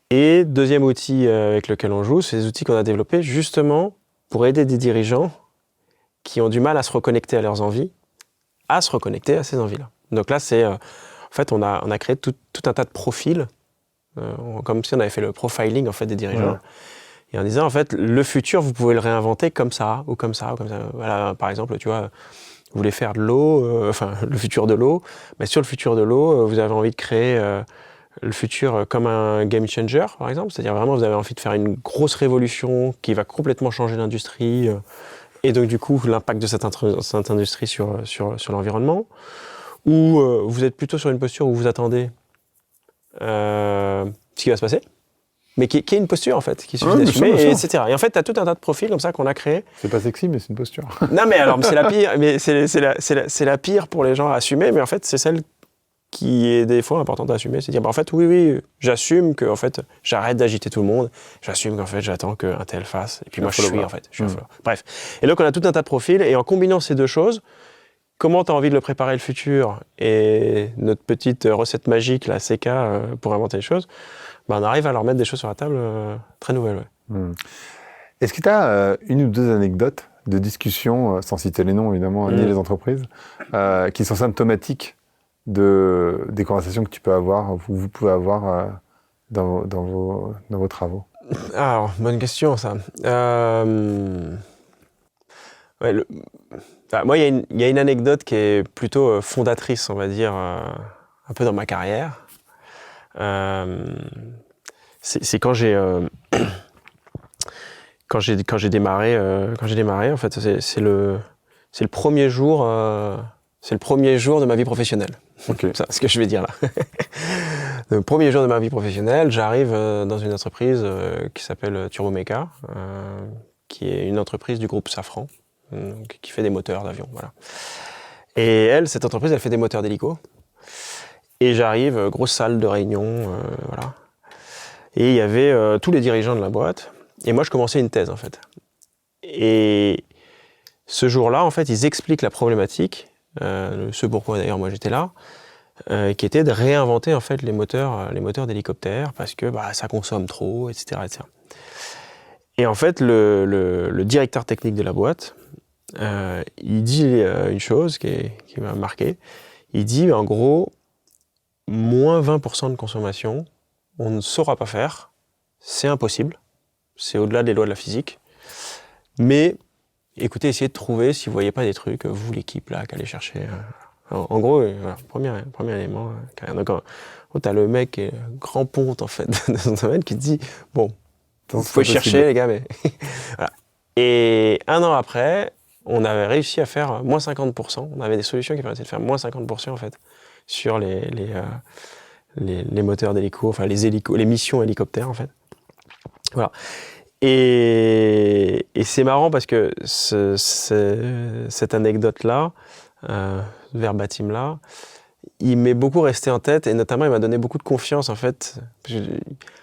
Et deuxième outil avec lequel on joue, c'est des outils qu'on a développés justement pour aider des dirigeants qui ont du mal à se reconnecter à leurs envies, à se reconnecter à ces envies-là. Donc là, c'est, en fait, on a créé tout un tas de profils, comme si on avait fait le profiling en fait, des dirigeants. Ouais. Et en disant, en fait, le futur, vous pouvez le réinventer comme ça, ou comme ça, ou comme ça. Voilà, par exemple, tu vois, vous voulez faire de l'eau, le futur de l'eau, mais sur le futur de l'eau, vous avez envie de créer le futur comme un game changer, par exemple. C'est-à-dire vraiment, vous avez envie de faire une grosse révolution qui va complètement changer l'industrie, et donc, du coup, l'impact de cette industrie sur l'environnement. Ou vous êtes plutôt sur une posture où vous attendez ce qui va se passer, mais qui est une posture, en fait, qui suffit d'assumer, etc. Et en fait, tu as tout un tas de profils comme ça qu'on a créés. C'est pas sexy, mais c'est une posture. Non, mais alors, c'est la pire. Mais c'est la pire pour les gens à assumer, mais en fait, c'est celle qui est des fois importante à assumer. C'est dire, en fait, oui, j'assume que, en fait, j'arrête d'agiter tout le monde. J'assume qu'en fait, j'attends qu'un tel fasse. Et puis moi, je suis, en fait. Je suis un follower. Bref. Et donc, on a tout un tas de profils. Et en combinant ces deux choses, comment tu as envie de le préparer le futur et notre petite recette magique, la CK, pour inventer les choses, on arrive à leur mettre des choses sur la table très nouvelles. Ouais. Est-ce que tu as une ou deux anecdotes de discussions, sans citer les noms évidemment, ni les entreprises, qui sont symptomatiques des conversations que tu peux avoir, ou vous pouvez avoir dans vos travaux? Alors, bonne question ça. Moi, il y a une anecdote qui est plutôt fondatrice, on va dire, un peu dans ma carrière. C'est quand j'ai démarré, en fait, c'est le premier jour de ma vie professionnelle. Okay. C'est ce que je vais dire là. Le premier jour de ma vie professionnelle, j'arrive dans une entreprise qui s'appelle Turbomeca, qui est une entreprise du groupe Safran, qui fait des moteurs d'avion, voilà. Et cette entreprise, elle fait des moteurs d'hélico. Et j'arrive, grosse salle de réunion, voilà. Et il y avait tous les dirigeants de la boîte. Et moi, je commençais une thèse, en fait. Et ce jour-là, en fait, ils expliquent la problématique, ce pourquoi d'ailleurs moi j'étais là, qui était de réinventer en fait les moteurs d'hélicoptères parce que ça consomme trop, etc., etc. Et en fait, le directeur technique de la boîte, il dit une chose qui m'a marqué. Il dit en gros, moins 20% de consommation, on ne saura pas faire, c'est impossible, c'est au-delà des lois de la physique, mais écoutez, essayez de trouver, si vous ne voyez pas des trucs, vous, l'équipe, là, qu'allez chercher. En gros, voilà, premier élément. Donc, tu as le mec qui est grand ponte, en fait, dans son domaine, qui te dit, bon, vous pouvez chercher, les gars, mais... Voilà. Et un an après, on avait réussi à faire moins 50%. On avait des solutions qui permettaient de faire moins 50%, en fait, sur les moteurs d'hélico, enfin, les missions hélicoptères, en fait. Voilà. Et c'est marrant parce que cette anecdote-là, verbatim-là, il m'est beaucoup resté en tête et notamment il m'a donné beaucoup de confiance en fait.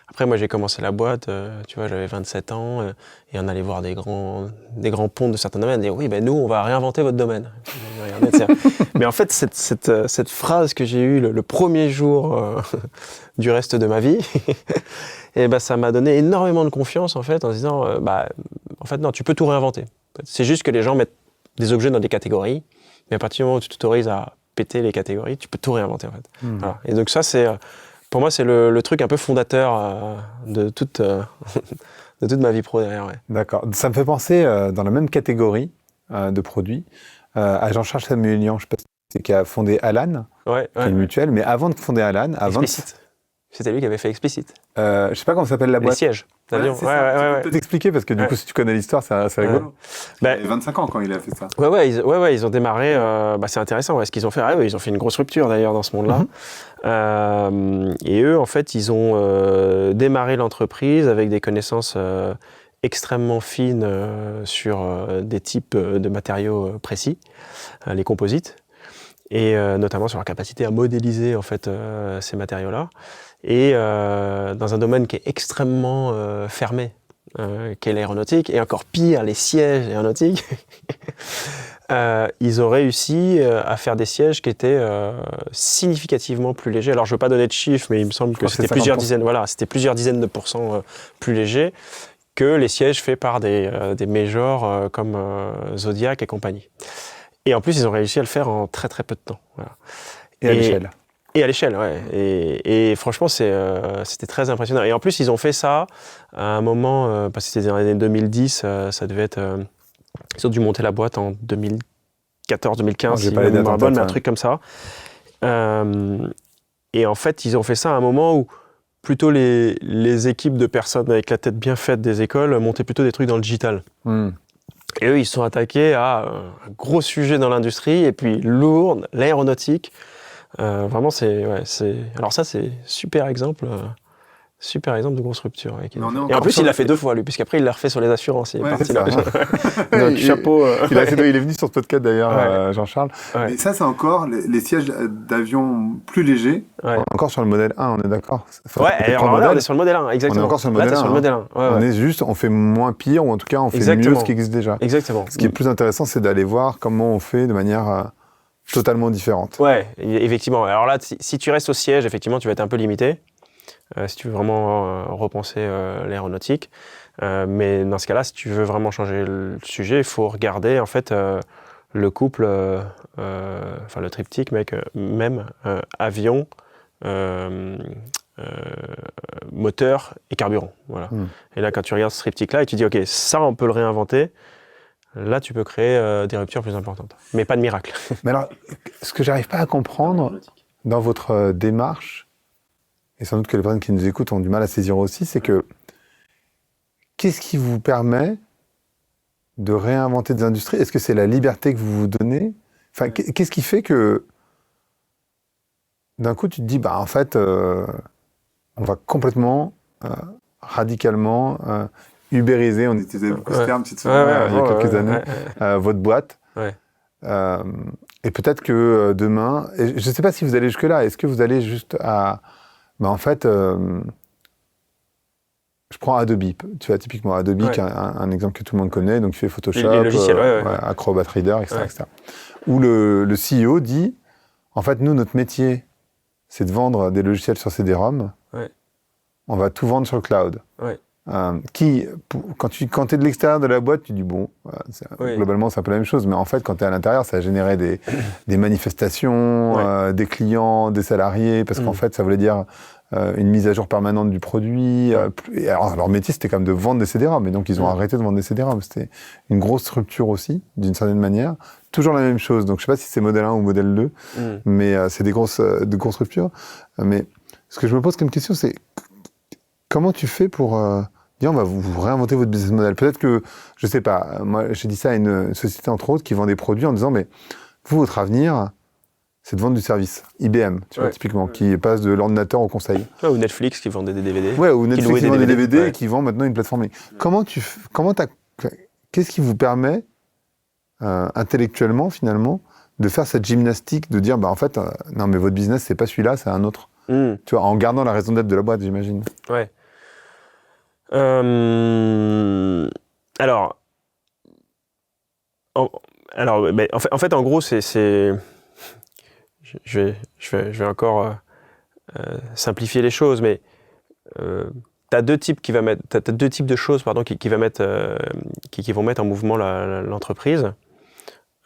Après moi j'ai commencé la boîte, tu vois, j'avais 27 ans et on allait voir des grands pontes de certains domaines et oui, nous on va réinventer votre domaine. Mais en fait cette phrase que j'ai eue le premier jour du reste de ma vie, et ça m'a donné énormément de confiance en fait en se disant en fait non, tu peux tout réinventer. C'est juste que les gens mettent des objets dans des catégories, mais à partir du moment où tu t'autorises à péter les catégories, tu peux tout réinventer en fait. Voilà. Et donc ça c'est pour moi c'est le truc un peu fondateur de toute ma vie pro derrière. Ouais. D'accord. Ça me fait penser dans la même catégorie de produits à Jean-Charles Samuelian, je sais pas si c'est qui a fondé Alan, qui est une mutuelle, mais avant de fonder Alan, c'était lui qui avait fait Explicit. Je sais pas comment s'appelle la boîte. Les sièges d'avion. Tu peux t'expliquer parce que du coup, si tu connais l'histoire, c'est rigolo. Il avait 25 ans quand il a fait ça. Ils ont démarré. C'est intéressant. Ce qu'ils ont fait. Ils ont fait une grosse rupture d'ailleurs dans ce monde-là. Et eux, en fait, ils ont démarré l'entreprise avec des connaissances extrêmement fines sur des types de matériaux précis, les composites. Et notamment sur la capacité à modéliser en fait ces matériaux-là, et dans un domaine qui est extrêmement fermé, qu'est l'aéronautique, et encore pire, les sièges aéronautiques, ils ont réussi à faire des sièges qui étaient significativement plus légers. Alors, je ne veux pas donner de chiffres, mais il me semble que c'était plusieurs dizaines de pourcents plus légers que les sièges faits par des majors comme Zodiac et compagnie. Et en plus, ils ont réussi à le faire en très très peu de temps. Voilà. Et à l'échelle. Et à l'échelle, ouais. Et franchement, c'était très impressionnant. Et en plus, ils ont fait ça à un moment, parce que c'était dans les années 2010, ça devait être... ils ont dû monter la boîte en 2014-2015, si je me mémoire bonne, mais un truc comme ça. Et en fait, ils ont fait ça à un moment où plutôt les équipes de personnes avec la tête bien faite des écoles montaient plutôt des trucs dans le digital. Et eux, ils se sont attaqués à un gros sujet dans l'industrie, et puis lourd, l'aéronautique. Vraiment, alors ça, c'est super exemple de grosse rupture. Et en plus, il l'a fait 2 fois, lui, puisqu'après, il l'a refait sur les assurances. Il est parti là. Donc, chapeau. Il est venu sur ce podcast, d'ailleurs, Jean-Charles. Ouais. Et ça, c'est encore les sièges d'avion plus légers. Ouais. Encore sur le modèle 1, on est d'accord? Ouais, alors là, on est sur le modèle 1, exactement. On est encore sur le modèle 1. Sur le modèle 1. On est juste, on fait moins pire, ou en tout cas, on fait mieux ce qui existe déjà. Exactement. Ce qui est plus intéressant, c'est d'aller voir comment on fait de manière totalement différente. Ouais, effectivement. Alors là, si tu restes au siège, effectivement, tu vas être un peu limité. Si tu veux vraiment repenser l'aéronautique. Mais dans ce cas-là, si tu veux vraiment changer le sujet, il faut regarder en fait le couple, enfin le triptyque, même avion, moteur et carburant. Voilà. Et là, quand tu regardes ce triptyque-là et tu dis, OK, ça, on peut le réinventer, là, tu peux créer des ruptures plus importantes. Mais pas de miracle. Mais alors, ce que j'arrive pas à comprendre dans votre démarche, et sans doute que les personnes qui nous écoutent ont du mal à saisir aussi, c'est que qu'est-ce qui vous permet de réinventer des industries? Est-ce que c'est la liberté que vous vous donnez? Enfin, qu'est-ce qui fait que d'un coup tu te dis, bah en fait, on va complètement, radicalement ubériser, on utilisait beaucoup ce terme, il y a quelques années, votre boîte. Et peut-être que demain, et je ne sais pas si vous allez jusque-là, est-ce que vous allez juste à... Ben en fait, je prends Adobe, tu vois, typiquement Adobe, qui est un exemple que tout le monde connaît, donc il fait Photoshop, les logiciels, Acrobat Reader, etc. Où le CEO dit, en fait, nous, notre métier, c'est de vendre des logiciels sur CD-ROM, on va tout vendre sur le cloud. Quand tu es de l'extérieur de la boîte, tu dis bon, globalement c'est un peu la même chose, mais en fait quand tu es à l'intérieur, ça a généré des manifestations, des clients, des salariés, parce qu'en fait ça voulait dire une mise à jour permanente du produit. Et alors leur métier c'était quand même de vendre des CD-ROM, mais donc ils ont arrêté de vendre des CD-ROM. C'était une grosse rupture aussi, d'une certaine manière. Toujours la même chose, donc je sais pas si c'est modèle 1 ou modèle 2, mais c'est de grosses ruptures. Mais ce que je me pose comme question, c'est comment tu fais pour... on va vous réinventer votre business model. Peut-être que, je sais pas, moi j'ai dit ça à une société entre autres qui vend des produits en disant, mais vous, votre avenir, c'est de vendre du service. IBM, tu vois, typiquement, qui passe de l'ordinateur au conseil. Ou Netflix qui vendait des DVD. Ouais, ou Netflix qui vend des DVD et qui vend maintenant une plateforme. Qu'est-ce qui vous permet, intellectuellement finalement, de faire cette gymnastique, de dire, bah en fait, non mais votre business, c'est pas celui-là, c'est un autre. Tu vois, en gardant la raison d'être de la boîte, j'imagine. Ouais. Alors, en fait, en gros, je vais encore simplifier les choses, mais t'as deux types de choses, pardon, qui vont mettre en mouvement l'entreprise.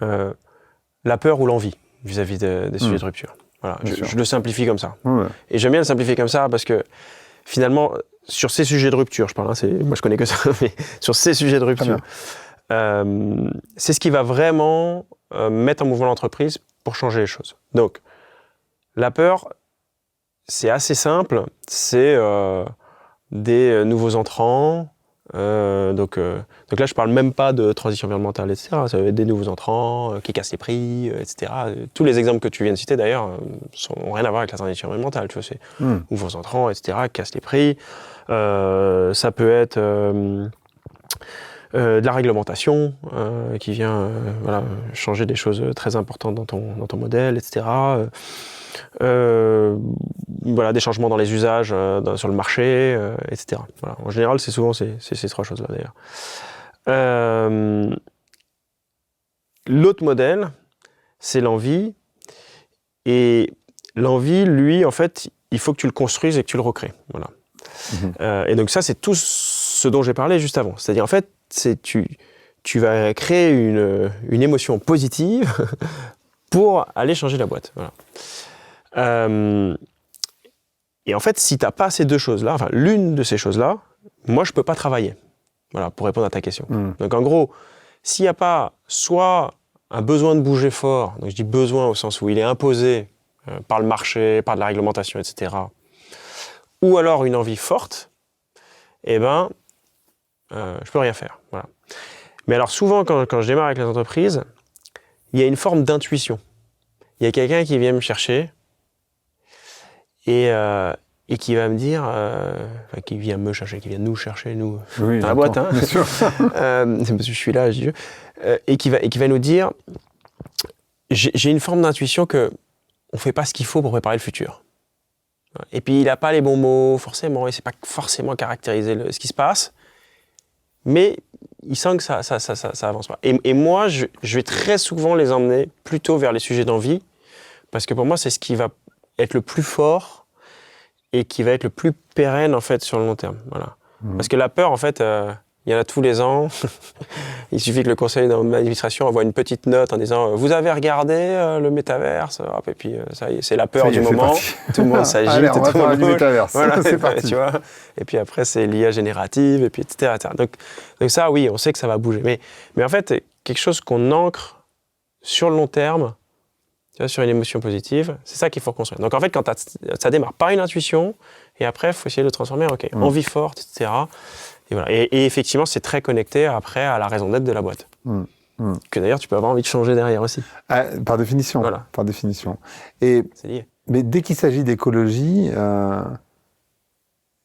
La peur ou l'envie vis-à-vis des sujets de rupture. Voilà, je le simplifie comme ça. Et j'aime bien le simplifier comme ça parce que finalement, sur ces sujets de rupture, je parle, moi je connais que ça, mais sur ces sujets de rupture, c'est ce qui va vraiment mettre en mouvement l'entreprise pour changer les choses. Donc, la peur, c'est assez simple, c'est des nouveaux entrants, donc là je parle même pas de transition environnementale, etc. Ça va être des nouveaux entrants qui cassent les prix, etc. Tous les exemples que tu viens de citer d'ailleurs n'ont rien à voir avec la transition environnementale, tu vois, c'est nouveaux entrants, etc. qui cassent les prix. Ça peut être de la réglementation qui vient changer des choses très importantes dans ton modèle, etc. Voilà, des changements dans les usages sur le marché, etc. Voilà. En général, c'est souvent ces 3 choses-là, d'ailleurs. L'autre modèle, c'est l'envie. Et l'envie, lui, en fait, il faut que tu le construises et que tu le recrées. Voilà. Et donc ça, c'est tout ce dont j'ai parlé juste avant. C'est-à-dire, en fait, tu vas créer une émotion positive pour aller changer la boîte. Voilà. Et en fait, si tu n'as pas ces 2 choses-là, enfin l'une de ces choses-là, moi, je ne peux pas travailler. Voilà, pour répondre à ta question. Donc en gros, s'il n'y a pas soit un besoin de bouger fort, donc je dis besoin au sens où il est imposé par le marché, par de la réglementation, etc., ou alors une envie forte, eh ben, je peux rien faire. Voilà. Mais alors souvent, quand je démarre avec les entreprises, il y a une forme d'intuition. Il y a quelqu'un qui vient me chercher et qui va me dire, qui vient me chercher, qui vient nous chercher, nous, dans la boîte, hein, bien sûr. c'est parce que je suis là, je dis, et qui va nous dire, j'ai une forme d'intuition que on fait pas ce qu'il faut pour préparer le futur. Et puis il n'a pas les bons mots forcément, il ne sait pas forcément caractériser ce qui se passe, mais il sent que ça avance pas. Et moi, je vais très souvent les emmener plutôt vers les sujets d'envie, parce que pour moi, c'est ce qui va être le plus fort et qui va être le plus pérenne en fait sur le long terme. Voilà. Parce que la peur, en fait, il y en a tous les ans. Il suffit que le conseil d'administration envoie une petite note en disant « Vous avez regardé le métaverse ?» Et puis, ça y est, c'est la peur du moment. Tout le monde s'agite. Allez, on va tout le parler monde du métaverse. voilà, C'est parti. tu vois. Et puis après, c'est l'IA générative, et puis etc. Donc ça, oui, on sait que ça va bouger. Mais en fait, quelque chose qu'on ancre sur le long terme, tu vois, sur une émotion positive, c'est ça qu'il faut construire. Donc en fait, quand ça démarre par une intuition, et après, il faut essayer de le transformer en envie forte, etc. Et, voilà. Et effectivement, c'est très connecté après à la raison d'être de la boîte. Que d'ailleurs, tu peux avoir envie de changer derrière aussi. Par définition. Voilà. Par définition. C'est lié. Mais dès qu'il s'agit d'écologie,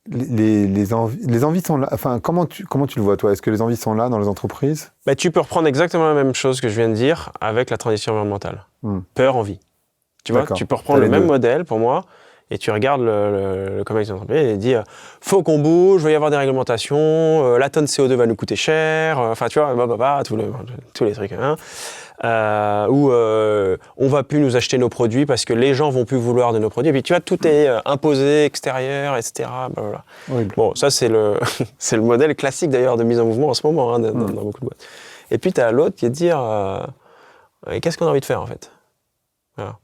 les envies sont là. Enfin, comment tu le vois, toi? Est-ce que les envies sont là dans les entreprises? Tu peux reprendre exactement la même chose que je viens de dire avec la transition environnementale. Peur, envie. Tu vois, tu peux reprendre le même modèle pour moi. Et tu regardes le commerce d'entreprise et il dit faut qu'on bouge, il va y avoir des réglementations, la tonne CO2 va nous coûter cher, enfin tu vois, tous les trucs. Hein. Où on va plus nous acheter nos produits parce que les gens vont plus vouloir de nos produits. Et puis tu vois, tout est imposé, extérieur, etc. Blablabla. Bon, ça c'est le modèle classique d'ailleurs de mise en mouvement en ce moment dans beaucoup de boîtes. Et puis tu as l'autre qui est de dire qu'est-ce qu'on a envie de faire en fait. Voilà.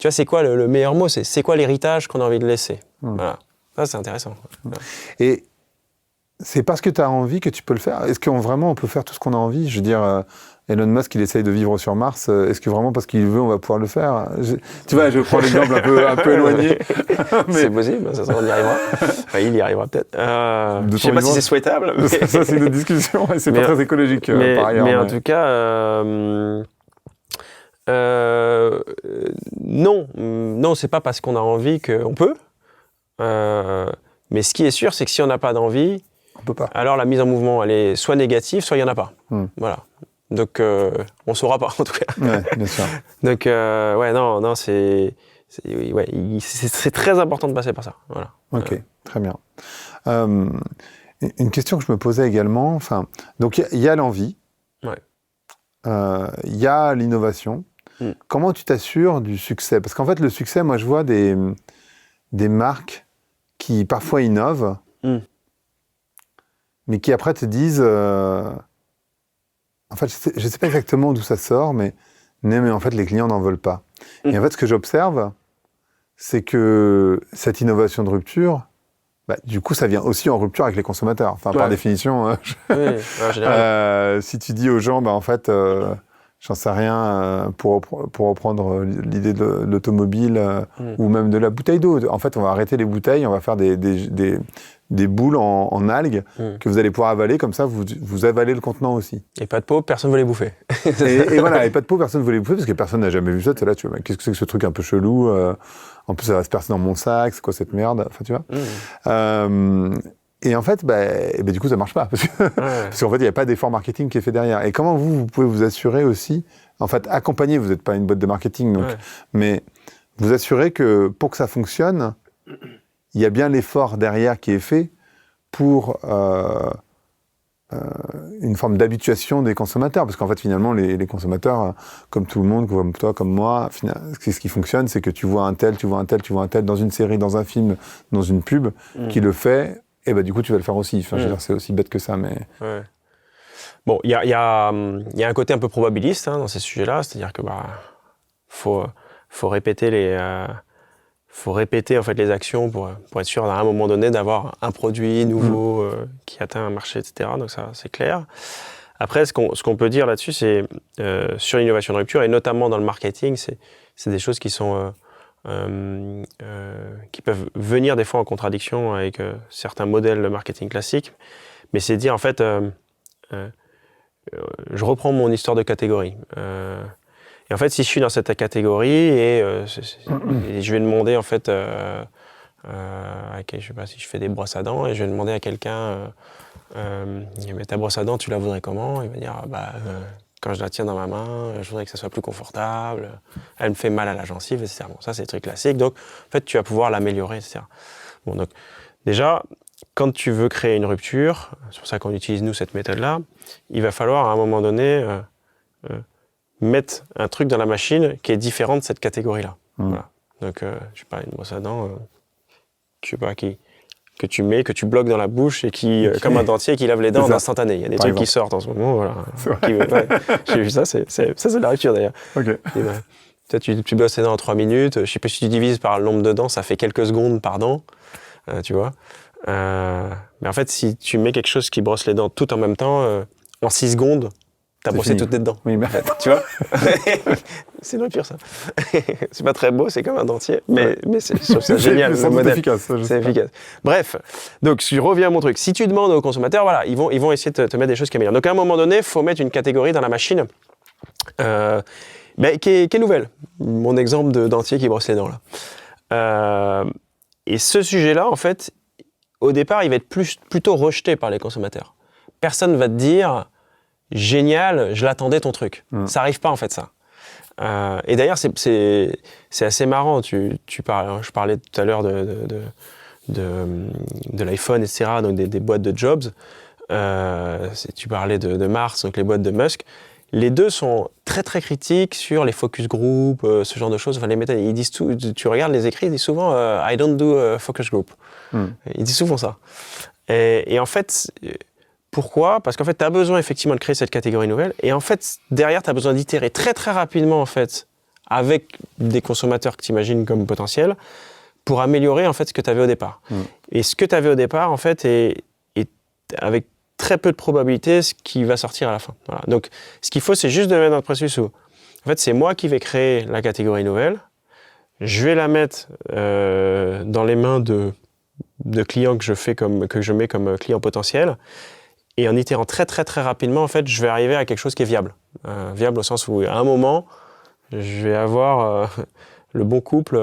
Tu vois, c'est quoi le meilleur mot? C'est quoi l'héritage qu'on a envie de laisser? Voilà. Ça, c'est intéressant. Voilà. Et c'est parce que tu as envie que tu peux le faire? Est-ce qu'on vraiment on peut faire tout ce qu'on a envie? Je veux dire, Elon Musk, il essaye de vivre sur Mars. Est-ce que vraiment parce qu'il veut, on va pouvoir le faire? Tu vois, je prends l'exemple un peu éloigné. Mais... C'est possible, ça, on y arrivera. Enfin, il y arrivera peut-être. Je ne sais pas si c'est souhaitable. Mais... Ça, c'est une discussion et c'est pas très écologique par ailleurs. Mais en tout cas... non, c'est pas parce qu'on a envie qu'on peut. Mais ce qui est sûr, c'est que si on n'a pas d'envie, on peut pas. Alors la mise en mouvement, elle est soit négative, soit il n'y en a pas. Voilà. Donc, on ne saura pas, en tout cas. Ouais, bien sûr. Donc, non, c'est très important de passer par ça. Voilà. Ok, très bien. Une question que je me posais également, donc il y a l'envie, il y a l'innovation. Comment tu t'assures du succès? Parce qu'en fait, le succès, moi, je vois des marques qui parfois innovent, mais qui après te disent... En fait, je ne sais pas exactement d'où ça sort, mais en fait, les clients n'en veulent pas. Et en fait, ce que j'observe, c'est que cette innovation de rupture, du coup, ça vient aussi en rupture avec les consommateurs. Enfin, par définition, si tu dis aux gens, en fait... j'en sais rien, pour reprendre l'idée de l'automobile ou même de la bouteille d'eau. En fait, on va arrêter les bouteilles, on va faire des boules en algues que vous allez pouvoir avaler, comme ça vous avalez le contenant aussi. Et pas de peau, personne ne veut les bouffer. et voilà, et pas de peau, personne ne veut les bouffer parce que personne n'a jamais vu ça. Tu es là, tu vois, qu'est-ce que c'est que ce truc un peu chelou? En plus, ça va se percer dans mon sac, c'est quoi cette merde? Enfin, tu vois. Et en fait, du coup, ça marche pas. Parce qu'en fait, il n'y a pas d'effort marketing qui est fait derrière. Et comment vous pouvez vous assurer aussi, en fait, accompagner, vous n'êtes pas une boîte de marketing, donc, mais vous assurez que pour que ça fonctionne, il y a bien l'effort derrière qui est fait pour une forme d'habituation des consommateurs. Parce qu'en fait, finalement, les consommateurs, comme tout le monde, comme toi, comme moi, ce qui fonctionne, c'est que tu vois un tel dans une série, dans un film, dans une pub, qui le fait, et bah, du coup, tu vas le faire aussi. Enfin, je veux dire, c'est aussi bête que ça, mais... Ouais. Bon, il y a un côté un peu probabiliste dans ces sujets-là, c'est-à-dire que faut répéter en fait les actions pour être sûr à un moment donné d'avoir un produit nouveau qui atteint un marché, etc. Donc ça, c'est clair. Après, ce qu'on peut dire là-dessus, c'est sur l'innovation de rupture et notamment dans le marketing, c'est des choses qui sont qui peuvent venir des fois en contradiction avec certains modèles de marketing classiques. Mais c'est dire en fait, je reprends mon histoire de catégorie. Et en fait, si je suis dans cette catégorie et je vais demander en fait, je sais pas si je fais des brosses à dents et je vais demander à quelqu'un, mais ta brosse à dents, tu la voudrais comment? Il va dire, quand je la tiens dans ma main, je voudrais que ça soit plus confortable. Elle me fait mal à la gencive, etc. Bon, ça c'est des trucs classiques. Donc, en fait, tu vas pouvoir l'améliorer, etc. Bon, donc déjà, quand tu veux créer une rupture, c'est pour ça qu'on utilise nous cette méthode-là, il va falloir à un moment donné mettre un truc dans la machine qui est différent de cette catégorie-là. Voilà. Donc, je sais pas, une brosse à dents, je sais pas, que tu mets, que tu bloques dans la bouche et qui, comme un dentier, qui lave les dents en instantané. Il y a des trucs qui sortent en ce moment, voilà. J'ai vu ça, c'est de la rupture d'ailleurs. Okay. Toi, tu brosses les dents en 3 minutes, je sais pas si tu divises par le nombre de dents, ça fait quelques secondes par dent, tu vois. Mais en fait, si tu mets quelque chose qui brosse les dents tout en même temps, en 6 secondes, t'as brossé toutes tes dents. Oui, mais... en fait, tu vois. C'est une rupture, ça. C'est pas très beau, c'est comme un dentier, mais c'est génial, le modèle. Efficace, c'est efficace. Bref, donc je reviens à mon truc. Si tu demandes aux consommateurs, voilà, ils vont essayer de te mettre des choses qui améliorent. Donc à un moment donné, il faut mettre une catégorie dans la machine qui est nouvelle. Mon exemple de dentier qui brosse les dents, là. Et ce sujet-là, en fait, au départ, il va être plutôt rejeté par les consommateurs. Personne va te dire « Génial, je l'attendais ton truc ». Ça n'arrive pas, en fait, ça. Et d'ailleurs, c'est assez marrant. Je parlais tout à l'heure de l'iPhone, etc., donc des boîtes de Jobs. Tu parlais de Mars, donc les boîtes de Musk. Les deux sont très très critiques sur les focus group, ce genre de choses. Enfin, les méthodes, ils disent tout. Tu regardes les écrits, ils disent souvent I don't do a focus group. Ils disent souvent ça. Et en fait, pourquoi? Parce qu'en fait, tu as besoin effectivement de créer cette catégorie nouvelle. Et en fait, derrière, tu as besoin d'itérer très très rapidement en fait avec des consommateurs que tu imagines comme potentiels pour améliorer en fait ce que tu avais au départ. Et ce que tu avais au départ, en fait, est avec très peu de probabilité ce qui va sortir à la fin. Voilà. Donc, ce qu'il faut, c'est juste de mettre dans le processus où, en fait, c'est moi qui vais créer la catégorie nouvelle. Je vais la mettre dans les mains de clients que je mets comme clients potentiels. Et en itérant très, très, très rapidement, en fait, je vais arriver à quelque chose qui est viable. Viable au sens où, à un moment, je vais avoir le bon couple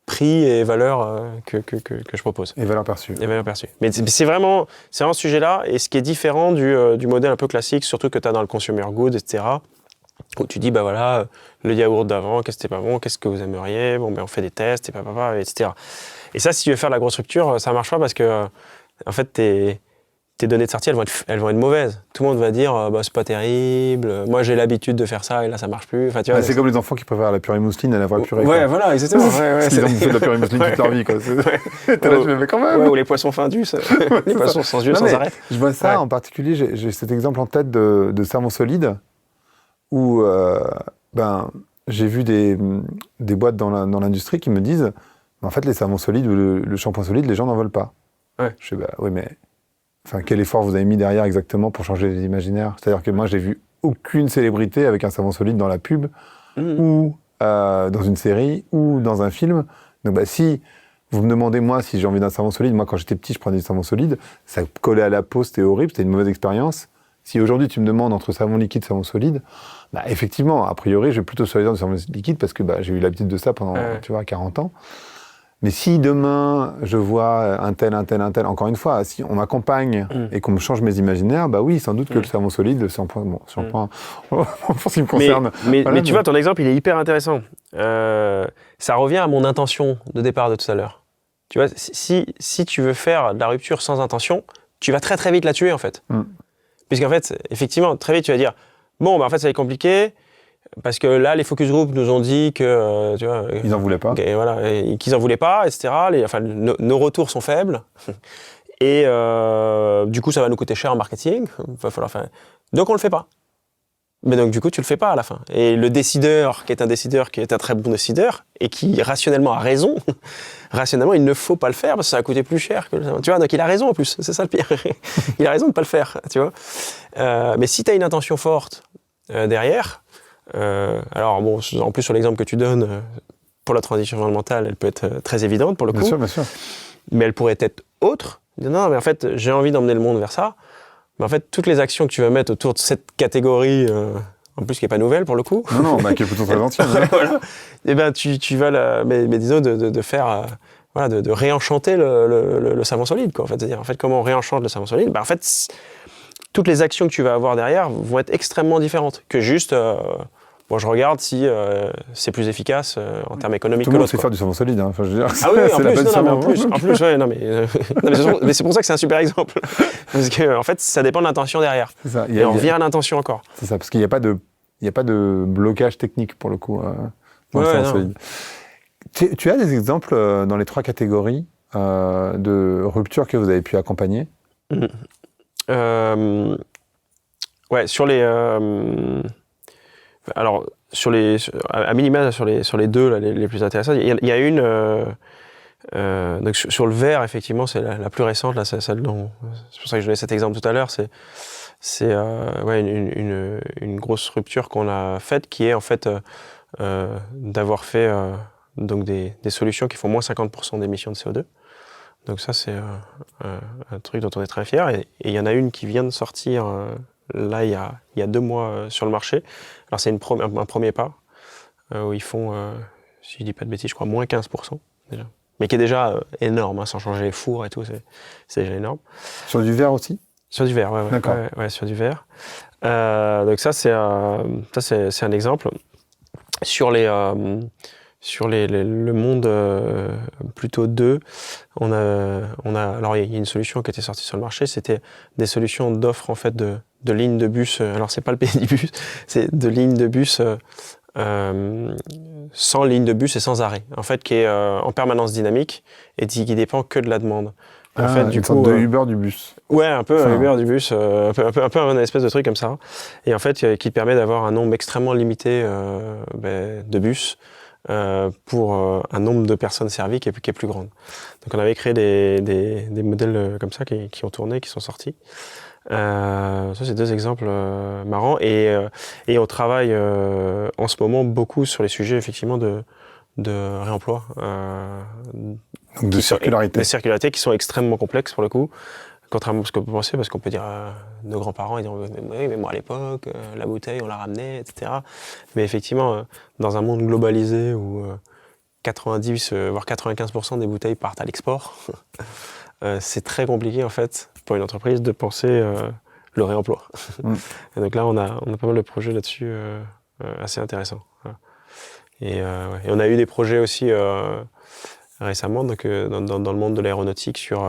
prix et valeur que je propose. Et valeur perçue. Et valeur perçue. Mais c'est vraiment ce sujet-là, et ce qui est différent du modèle un peu classique, surtout que tu as dans le consumer goods, etc., où tu dis, bah voilà, le yaourt d'avant, qu'est-ce que c'était pas bon, qu'est-ce que vous aimeriez, bon, ben on fait des tests, etc. Et ça, si tu veux faire la grosse rupture, ça marche pas parce que, en fait, tes données de sortie, elles vont être mauvaises. Tout le monde va dire, bah, c'est pas terrible, moi j'ai l'habitude de faire ça et là ça marche plus. Enfin, tu vois, c'est comme les enfants qui préfèrent la purée mousseline à la vraie purée. Ouais, voilà, exactement. Ils ont bouffé de la purée mousseline toute leur vie. Quoi. T'es là, mais quand même. Ou les poissons findus, les poissons sans yeux, sans arrêt. Je vois ça en particulier, j'ai cet exemple en tête de savon solide où j'ai vu des boîtes dans l'industrie qui me disent en fait les savons solides ou le shampoing solide, les gens n'en veulent pas. Ouais. Je sais, oui, mais quel effort vous avez mis derrière exactement pour changer les imaginaires? C'est-à-dire que moi, j'ai vu aucune célébrité avec un savon solide dans la pub, ou dans une série, ou dans un film. Donc, si vous me demandez, moi, si j'ai envie d'un savon solide, moi, quand j'étais petit, je prenais du savon solide, ça collait à la peau, c'était horrible, c'était une mauvaise expérience. Si aujourd'hui, tu me demandes entre savon liquide et savon solide, effectivement, a priori, je vais plutôt choisir du savon liquide parce que j'ai eu l'habitude de ça pendant, 40 ans. Mais si demain, je vois un tel, encore une fois, si on m'accompagne et qu'on me change mes imaginaires, bah oui, sans doute que le savon solide, le shampoing, pour ce qui me concerne. Mais tu vois, ton exemple, il est hyper intéressant. Ça revient à mon intention de départ de tout à l'heure. Tu vois, si tu veux faire de la rupture sans intention, tu vas très très vite la tuer, en fait. Puisqu'en fait, effectivement, très vite, tu vas dire, bon, bah, en fait, ça va être compliqué, parce que là, les focus group nous ont dit que, tu vois... Ils n'en voulaient pas. Et voilà, et qu'ils n'en voulaient pas, etc. Nos retours sont faibles. Et du coup, ça va nous coûter cher en marketing. Va falloir faire... Donc, on ne le fait pas. Mais donc, du coup, tu le fais pas à la fin. Et le décideur, qui est un très bon décideur, et qui rationnellement a raison, rationnellement, il ne faut pas le faire parce que ça va coûter plus cher. Tu vois, donc il a raison en plus, c'est ça le pire. Il a raison de ne pas le faire, tu vois. Mais si tu as une intention forte derrière, alors bon, en plus sur l'exemple que tu donnes, pour la transition environnementale, elle peut être très évidente pour le coup. Bien sûr. Mais elle pourrait être autre. Non, mais en fait, j'ai envie d'emmener le monde vers ça. Mais en fait, toutes les actions que tu vas mettre autour de cette catégorie, en plus qui n'est pas nouvelle pour le coup. Non, qui est plutôt très ancienne. Voilà. Et ben tu vas mais disons de faire, de réenchanter le savon solide, quoi. En fait, c'est-à-dire, en fait, comment on réenchante le savon solide. En fait, toutes les actions que tu vas avoir derrière vont être extrêmement différentes que juste. Je regarde si c'est plus efficace en termes économiques. Tout le monde sait faire du savon solide. Enfin, je veux dire, ah oui, mais c'est pour ça que c'est un super exemple. Parce que en fait, ça dépend de l'intention derrière. C'est ça. Et on revient à l'intention encore. C'est ça, parce qu'il n'y a pas de blocage technique pour le coup dans le savon solide. Tu as des exemples dans les 3 catégories de ruptures que vous avez pu accompagner? Sur les... alors, à minima, sur les 2 là, les plus intéressants, il y a une... donc sur le verre, effectivement, c'est la plus récente. Là, c'est celle dont... C'est pour ça que je donnais cet exemple tout à l'heure. C'est une grosse rupture qu'on a faite, qui est en fait d'avoir fait donc des solutions qui font moins 50% d'émissions de CO2. Donc ça, c'est un truc dont on est très fiers. Et il y en a une qui vient de sortir... là, il y a 2 mois sur le marché. Alors, c'est un premier pas où ils font, si je dis pas de bêtises, je crois, moins 15% déjà. Mais qui est déjà énorme, sans changer les fours et tout, c'est déjà énorme. Sur du verre aussi? Sur du verre, ouais. D'accord. Ouais, sur du verre. Donc ça, c'est un exemple. Sur le monde plutôt 2, on a alors il y a une solution qui était sortie sur le marché, c'était des solutions d'offres en fait de lignes de bus. Alors c'est pas le pédibus, c'est de lignes de bus sans ligne de bus et sans arrêt. En fait, qui est en permanence dynamique et qui dépend que de la demande. En fait, du coup, de Uber du bus. Ouais, un peu un Uber du bus, un peu un espèce de truc comme ça. Et en fait, qui permet d'avoir un nombre extrêmement limité de bus. Pour un nombre de personnes servies qui est plus grande. Donc on avait créé des modèles comme ça qui ont tourné, qui sont sortis. Ça, c'est 2 exemples marrants. Et on travaille en ce moment beaucoup sur les sujets effectivement de réemploi. Donc de circularité. Des circularités qui sont extrêmement complexes pour le coup. Contrairement à ce qu'on peut penser, parce qu'on peut dire nos grands-parents, ils disent oui, mais moi à l'époque, la bouteille, on la ramenait, etc. Mais effectivement, dans un monde globalisé où 90 voire 95% des bouteilles partent à l'export, c'est très compliqué en fait pour une entreprise de penser le réemploi. Et donc là, on a pas mal de projets là-dessus assez intéressants. Voilà. Et on a eu des projets aussi récemment, donc dans le monde de l'aéronautique sur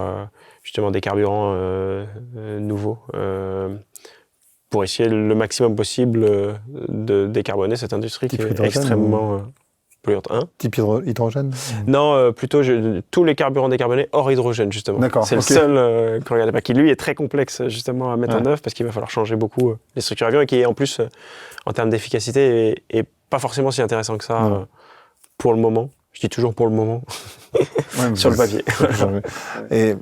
justement des carburants nouveaux pour essayer le maximum possible de décarboner cette industrie qui est extrêmement polluante. Type hydrogène? Non, plutôt tous les carburants décarbonés hors hydrogène, justement. D'accord. C'est le seul qu'on regarde pas, qui lui est très complexe justement à mettre en œuvre parce qu'il va falloir changer beaucoup les structures avions et qui est en plus en termes d'efficacité est pas forcément si intéressant que ça pour le moment. Je dis toujours pour le moment sur le papier. Et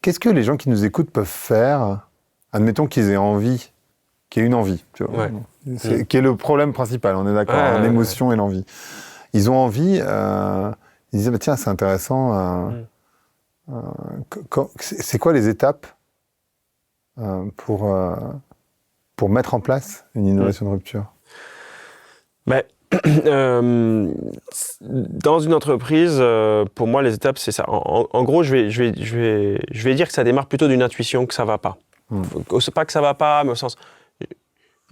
qu'est-ce que les gens qui nous écoutent peuvent faire, admettons qu'ils aient envie, qu'il y ait une envie, tu vois, qui est le problème principal, on est d'accord, l'émotion et l'envie. Ils ont envie, ils disent tiens, c'est intéressant, c'est quoi les étapes pour mettre en place une innovation de rupture? Dans une entreprise, pour moi, les étapes, c'est ça. En gros, je vais dire que ça démarre plutôt d'une intuition que ça va pas. C'est pas que ça va pas, mais au sens...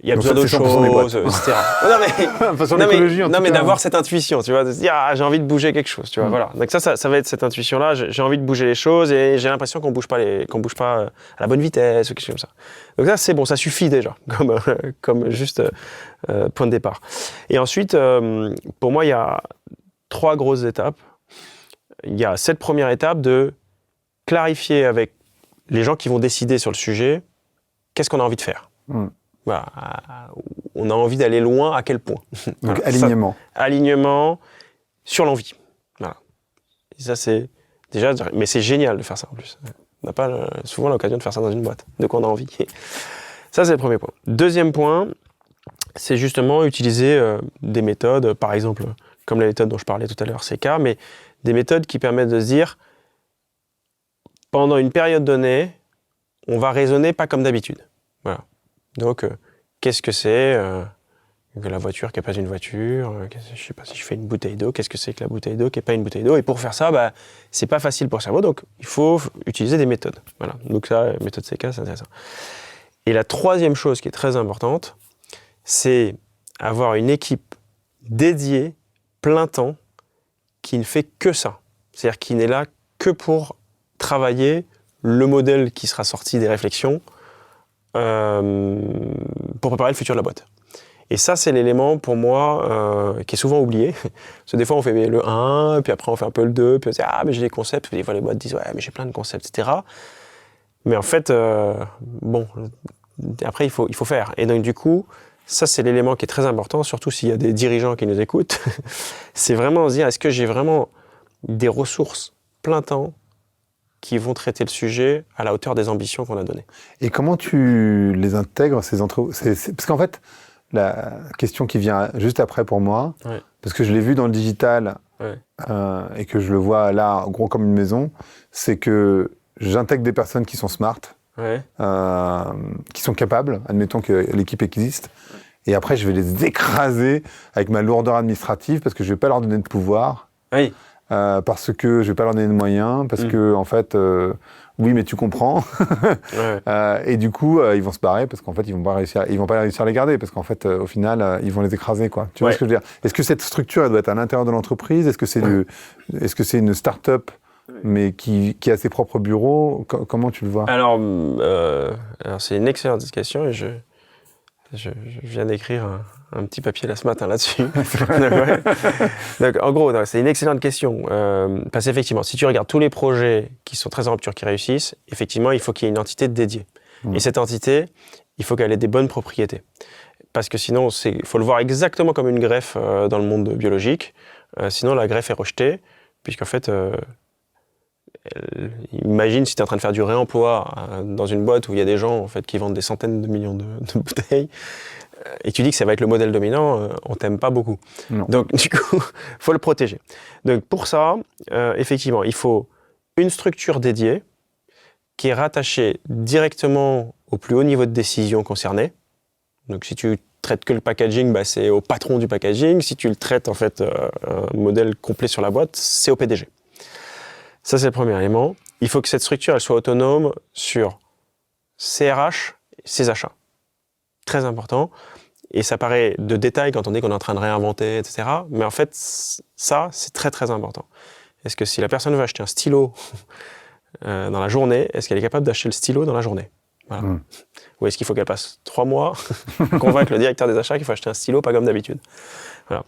Il y a Donc besoin ça, d'autres c'est 100% des boîtes. choses, etc. Façon Non, l'écologie, en tout mais cas. d'avoir cette intuition, tu vois, de se dire, ah, j'ai envie de bouger quelque chose, tu vois, voilà. Donc ça va être cette intuition-là, j'ai envie de bouger les choses et j'ai l'impression qu'on bouge pas à la bonne vitesse ou quelque chose comme ça. Donc ça, c'est bon, ça suffit déjà, comme juste point de départ. Et ensuite, pour moi, il y a 3 grosses étapes. Il y a cette première étape de clarifier avec les gens qui vont décider sur le sujet, qu'est-ce qu'on a envie de faire. Voilà. On a envie d'aller loin, à quel point. Donc Voilà. alignement. Alignement sur l'envie. Voilà. Et ça, c'est déjà... Mais c'est génial de faire ça en plus. On n'a pas souvent l'occasion de faire ça dans une boîte. De quoi on a envie. Ça, c'est le premier point. Deuxième point, c'est justement utiliser des méthodes, par exemple, comme la méthode dont je parlais tout à l'heure, CK, mais des méthodes qui permettent de se dire, pendant une période donnée, on va raisonner pas comme d'habitude. Voilà. Donc, qu'est-ce que c'est que la voiture qui n'est pas une voiture, je ne sais pas si je fais une bouteille d'eau, qu'est-ce que c'est que la bouteille d'eau qui n'est pas une bouteille d'eau. Et pour faire ça, c'est pas facile pour le cerveau, donc il faut utiliser des méthodes. Voilà. Donc ça, méthode CK, c'est intéressant. Et la troisième chose qui est très importante, c'est avoir une équipe dédiée, plein temps, qui ne fait que ça. C'est-à-dire qui n'est là que pour travailler le modèle qui sera sorti des réflexions, pour préparer le futur de la boîte. Et ça, c'est l'élément pour moi qui est souvent oublié. Parce que des fois, on fait le 1, puis après on fait un peu le 2, puis on se dit « Ah, mais j'ai des concepts », puis des fois les boîtes disent « Ouais, mais j'ai plein de concepts, etc. » Mais en fait, après, il faut faire. Et donc du coup, ça, c'est l'élément qui est très important, surtout s'il y a des dirigeants qui nous écoutent. C'est vraiment se dire, est-ce que j'ai vraiment des ressources plein temps qui vont traiter le sujet à la hauteur des ambitions qu'on a données. Et comment tu les intègres, ces entreprises? Parce qu'en fait, la question qui vient juste après pour moi, parce que je l'ai vu dans le digital et que je le vois là, gros comme une maison, c'est que j'intègre des personnes qui sont smart, qui sont capables, admettons que l'équipe existe, et après je vais les écraser avec ma lourdeur administrative parce que je ne vais pas leur donner de pouvoir. Parce que je vais pas leur donner de moyens, parce que en fait, oui, mais tu comprends. Et du coup, ils vont se barrer parce qu'en fait, ils vont pas réussir à les garder parce qu'en fait, au final, ils vont les écraser, quoi. Tu vois ce que je veux dire? Est-ce que cette structure, elle doit être à l'intérieur de l'entreprise? Est-ce que c'est une start-up mais qui a ses propres bureaux? Comment tu le vois? Alors c'est une excellente question et je viens d'écrire un petit papier là ce matin là-dessus. Donc, en gros, c'est une excellente question. Parce qu'effectivement, si tu regardes tous les projets qui sont très en rupture, qui réussissent, effectivement, il faut qu'il y ait une entité dédiée. Et cette entité, il faut qu'elle ait des bonnes propriétés. Parce que sinon, il faut le voir exactement comme une greffe dans le monde biologique. Sinon, la greffe est rejetée, puisqu'en fait, imagine si tu es en train de faire du réemploi dans une boîte où il y a des gens en fait, qui vendent des centaines de millions de bouteilles. Et tu dis que ça va être le modèle dominant, on t'aime pas beaucoup. Non. Donc, du coup, il faut le protéger. Donc, pour ça, effectivement, il faut une structure dédiée qui est rattachée directement au plus haut niveau de décision concerné. Donc, si tu traites que le packaging, c'est au patron du packaging. Si tu le traites, en fait, un modèle complet sur la boîte, c'est au PDG. Ça, c'est le premier élément. Il faut que cette structure, elle soit autonome sur ses RH et ses achats. Très important. Et ça paraît de détail quand on dit qu'on est en train de réinventer, etc. Mais en fait, ça, c'est très, très important. Est-ce que si la personne veut acheter un stylo dans la journée, est-ce qu'elle est capable d'acheter le stylo dans la journée? Voilà. Ou est-ce qu'il faut qu'elle passe 3 mois pour convaincre le directeur des achats qu'il faut acheter un stylo, pas comme d'habitude? Voilà.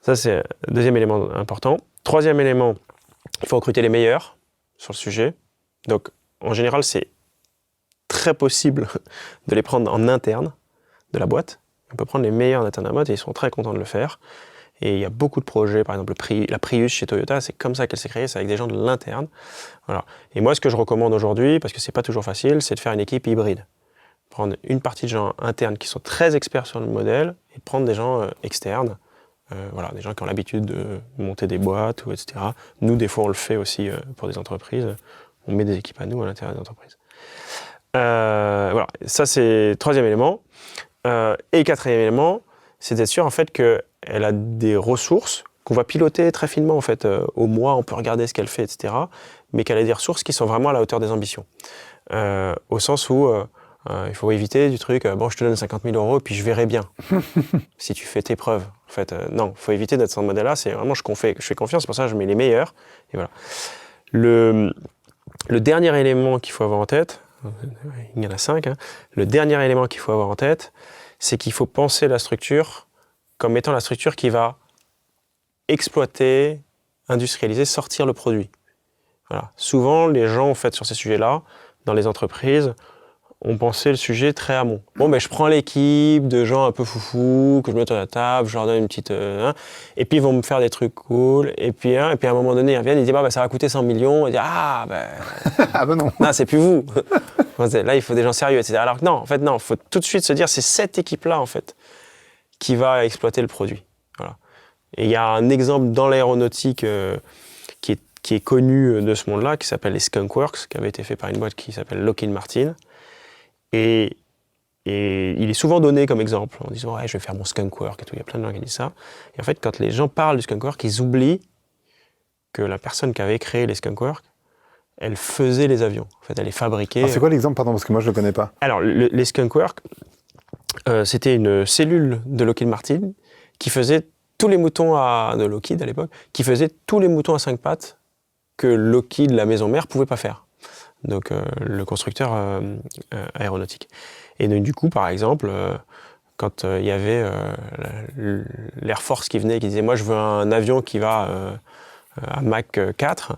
Ça, c'est le deuxième élément important. Troisième élément, il faut recruter les meilleurs sur le sujet. Donc, en général, c'est très possible de les prendre en interne de la boîte. On peut prendre les meilleurs internes de la boîte et ils sont très contents de le faire. Et il y a beaucoup de projets, par exemple la Prius chez Toyota, c'est comme ça qu'elle s'est créée, c'est avec des gens de l'interne. Voilà. Et moi, ce que je recommande aujourd'hui, parce que c'est pas toujours facile, c'est de faire une équipe hybride. Prendre une partie de gens internes qui sont très experts sur le modèle et de prendre des gens externes. Voilà, des gens qui ont l'habitude de monter des boîtes, etc. Nous, des fois, on le fait aussi pour des entreprises. On met des équipes à nous à l'intérieur des entreprises. Voilà, ça c'est le troisième élément. Et quatrième élément, c'est d'être sûr en fait qu'elle a des ressources qu'on va piloter très finement en fait. Au mois, on peut regarder ce qu'elle fait, etc. Mais qu'elle a des ressources qui sont vraiment à la hauteur des ambitions. Au sens où il faut éviter du truc, bon, je te donne 50 000 € et puis je verrai bien si tu fais tes preuves. En fait, non, il faut éviter d'être dans ce modèle-là. C'est vraiment, je fais confiance, c'est pour ça que je mets les meilleurs. Et voilà. Le dernier élément qu'il faut avoir en tête, il y en a 5, hein, le dernier élément qu'il faut avoir en tête, c'est qu'il faut penser la structure comme étant la structure qui va exploiter, industrialiser, sortir le produit. Voilà. Souvent, les gens, en fait, sur ces sujets-là, dans les entreprises, ont pensé le sujet très amont. Bon, ben, je prends l'équipe de gens un peu foufous, que je mets à la table, je leur donne une petite... et puis, ils vont me faire des trucs cool. Et puis à un moment donné, ils reviennent, ils disent, bah, ça va coûter 100 millions. Et ils disent, ah, ben... Ah ben non. Non, c'est plus vous. Là, il faut des gens sérieux, etc. Alors que non, en fait, non, il faut tout de suite se dire, c'est cette équipe-là, en fait, qui va exploiter le produit. Voilà. Et il y a un exemple dans l'aéronautique qui est connu de ce monde-là, qui s'appelle les Skunk Works, qui avait été fait par une boîte qui s'appelle Lockheed Martin. Et il est souvent donné comme exemple, en disant ouais, je vais faire mon skunk work et tout. Il y a plein de gens qui disent ça. Et en fait, quand les gens parlent du skunk work, ils oublient que la personne qui avait créé les skunk work, elle faisait les avions. En fait, elle les fabriquait. Alors c'est quoi l'exemple, pardon, parce que moi je le connais pas. Alors, les skunk work, c'était une cellule de Lockheed Martin qui faisait tous les moutons de Lockheed à l'époque, qui faisait tous les moutons à 5 pattes que Lockheed, la maison mère, pouvait pas faire. Donc le constructeur aéronautique. Et donc, du coup, par exemple, quand il y avait l'Air Force qui venait et qui disait « Moi, je veux un avion qui va à Mach 4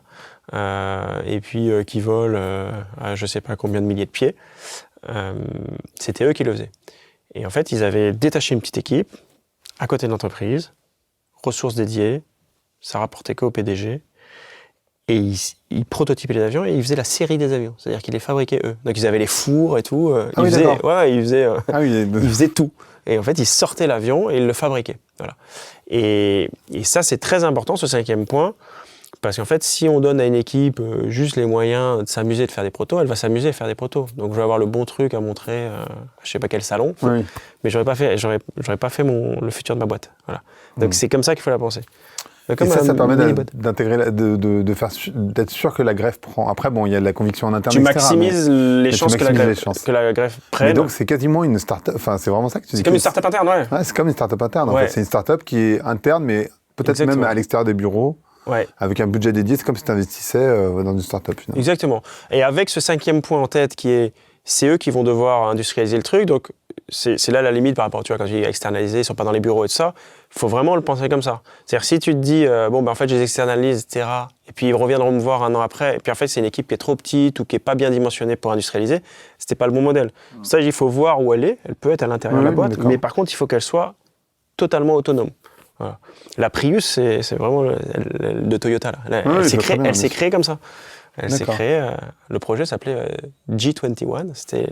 et puis qui vole à je ne sais pas combien de milliers de pieds », c'était eux qui le faisaient. Et en fait, ils avaient détaché une petite équipe à côté de l'entreprise, ressources dédiées, ça rapportait qu'au PDG. Et ils prototypaient les avions et ils faisaient la série des avions. C'est-à-dire qu'ils les fabriquaient eux. Donc ils avaient les fours et tout. Ils faisaient tout. Et en fait, ils sortaient l'avion et ils le fabriquaient. Voilà. Et ça, c'est très important, ce 5e point. Parce qu'en fait, si on donne à une équipe juste les moyens de s'amuser de faire des protos, elle va s'amuser à faire des protos. Donc je vais avoir le bon truc à montrer, je sais pas quel salon, mais j'aurais pas fait le futur de ma boîte. Voilà. Donc c'est comme ça qu'il faut la penser. Et ça permet d'intégrer, d'être sûr que la greffe prend. Après, bon, il y a de la conviction en interne. Tu maximises les chances que la greffe prenne. Mais donc, c'est quasiment une start-up. Enfin, c'est vraiment ça que tu dis. C'est comme une start-up interne, ouais. Ouais, c'est comme une start-up interne. En fait. C'est une start-up qui est interne, mais peut-être même à l'extérieur des bureaux. Ouais. Avec un budget dédié, c'est comme si tu investissais dans une start-up. Finalement. Exactement. Et avec ce 5e point en tête qui est, c'est eux qui vont devoir industrialiser le truc. Donc, c'est là la limite par rapport, tu vois, quand tu dis externaliser, ils sont pas dans les bureaux et tout ça. Il faut vraiment le penser comme ça. C'est-à-dire, si tu te dis, en fait, je les externalise, etc., et puis ils reviendront me voir 1 an après, et puis en fait, c'est une équipe qui est trop petite ou qui est pas bien dimensionnée pour industrialiser, c'était pas le bon modèle. Ça, il faut voir où elle est. Elle peut être à l'intérieur de la boîte, mais par contre, il faut qu'elle soit totalement autonome. Voilà. La Prius, c'est vraiment de Toyota. Là. Elle s'est créée comme ça. Elle s'est créée, le projet s'appelait G21. C'était,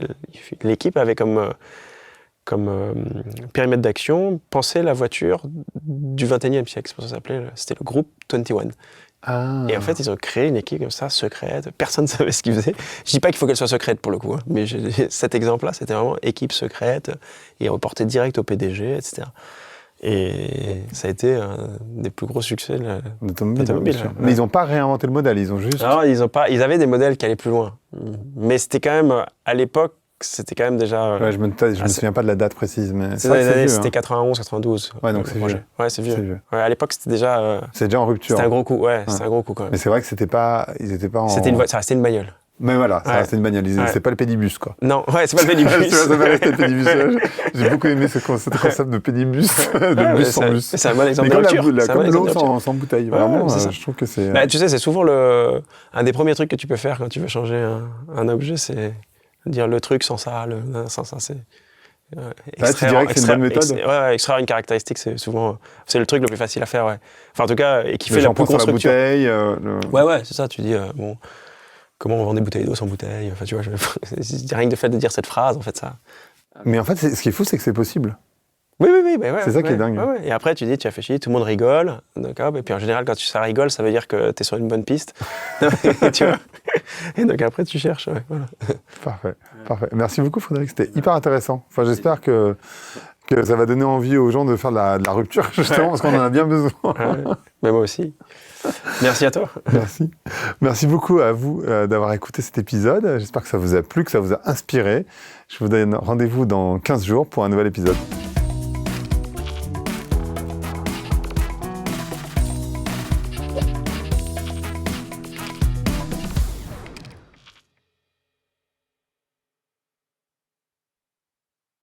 l'équipe avait comme périmètre d'action, penser la voiture du 21e siècle. C'est pour ça que ça s'appelait, c'était le groupe 21. Ah. Et en fait, ils ont créé une équipe comme ça, secrète. Personne ne savait ce qu'ils faisaient. Je dis pas qu'il faut qu'elle soit secrète pour le coup, hein, mais cet exemple-là, c'était vraiment équipe secrète. Et reporté direct au PDG, etc. Et ça a été un des plus gros succès de l'automobile. Mais ils n'ont pas réinventé le modèle, ils ont juste... Non, ils avaient des modèles qui allaient plus loin. Mais c'était quand même, à l'époque, c'était quand même déjà... Ouais, je me souviens pas de la date précise, mais c'était 91, 92. Ouais, donc c'est vieux. Ouais, c'est vieux. Ouais, à l'époque, c'était déjà... c'est déjà en rupture. C'était un gros coup, c'était un gros coup quand même. Mais c'est vrai que ils étaient pas en... Ça restait une bagnole. Mais voilà, ça restait une bagnole. C'est pas le pédibus, quoi. Non, c'est pas le pédibus. Ça va rester le pédibus. J'ai beaucoup aimé ce concept de pédibus, de bus sans bus. C'est un bon exemple de rupture. Comme l'eau sans bouteille. Vraiment, je trouve que c'est... Tu sais, c'est souvent un des premiers trucs que tu peux faire quand tu veux changer un objet, c'est dire le truc sans ça, c'est... tu dirais que c'est une bonne méthode. Extraire une caractéristique, c'est le truc le plus facile à faire, ouais. Enfin, en tout cas, et qui fait la plus grosse structure. La bouteille. Ouais, c'est ça. Tu dis, comment on vend des bouteilles d'eau sans bouteille. Enfin, tu vois, rien que le fait de dire cette phrase, en fait, ça... Mais en fait, ce qui est fou, c'est que c'est possible. Oui. C'est ça qui est dingue. Ouais. Et après, tu dis, tu as fait chier, tout le monde rigole. D'accord. Et puis en général, quand ça rigole, ça veut dire que tu es sur une bonne piste. Tu vois. Et donc après, tu cherches. Ouais, voilà. Parfait. Merci beaucoup, Frédéric. C'était hyper intéressant. Enfin, j'espère que que ça va donner envie aux gens de faire de la rupture, justement, parce qu'on en a bien besoin. Ouais. Mais moi aussi. Merci à toi. Merci. Merci beaucoup à vous d'avoir écouté cet épisode. J'espère que ça vous a plu, que ça vous a inspiré. Je vous donne rendez-vous dans 15 jours pour un nouvel épisode.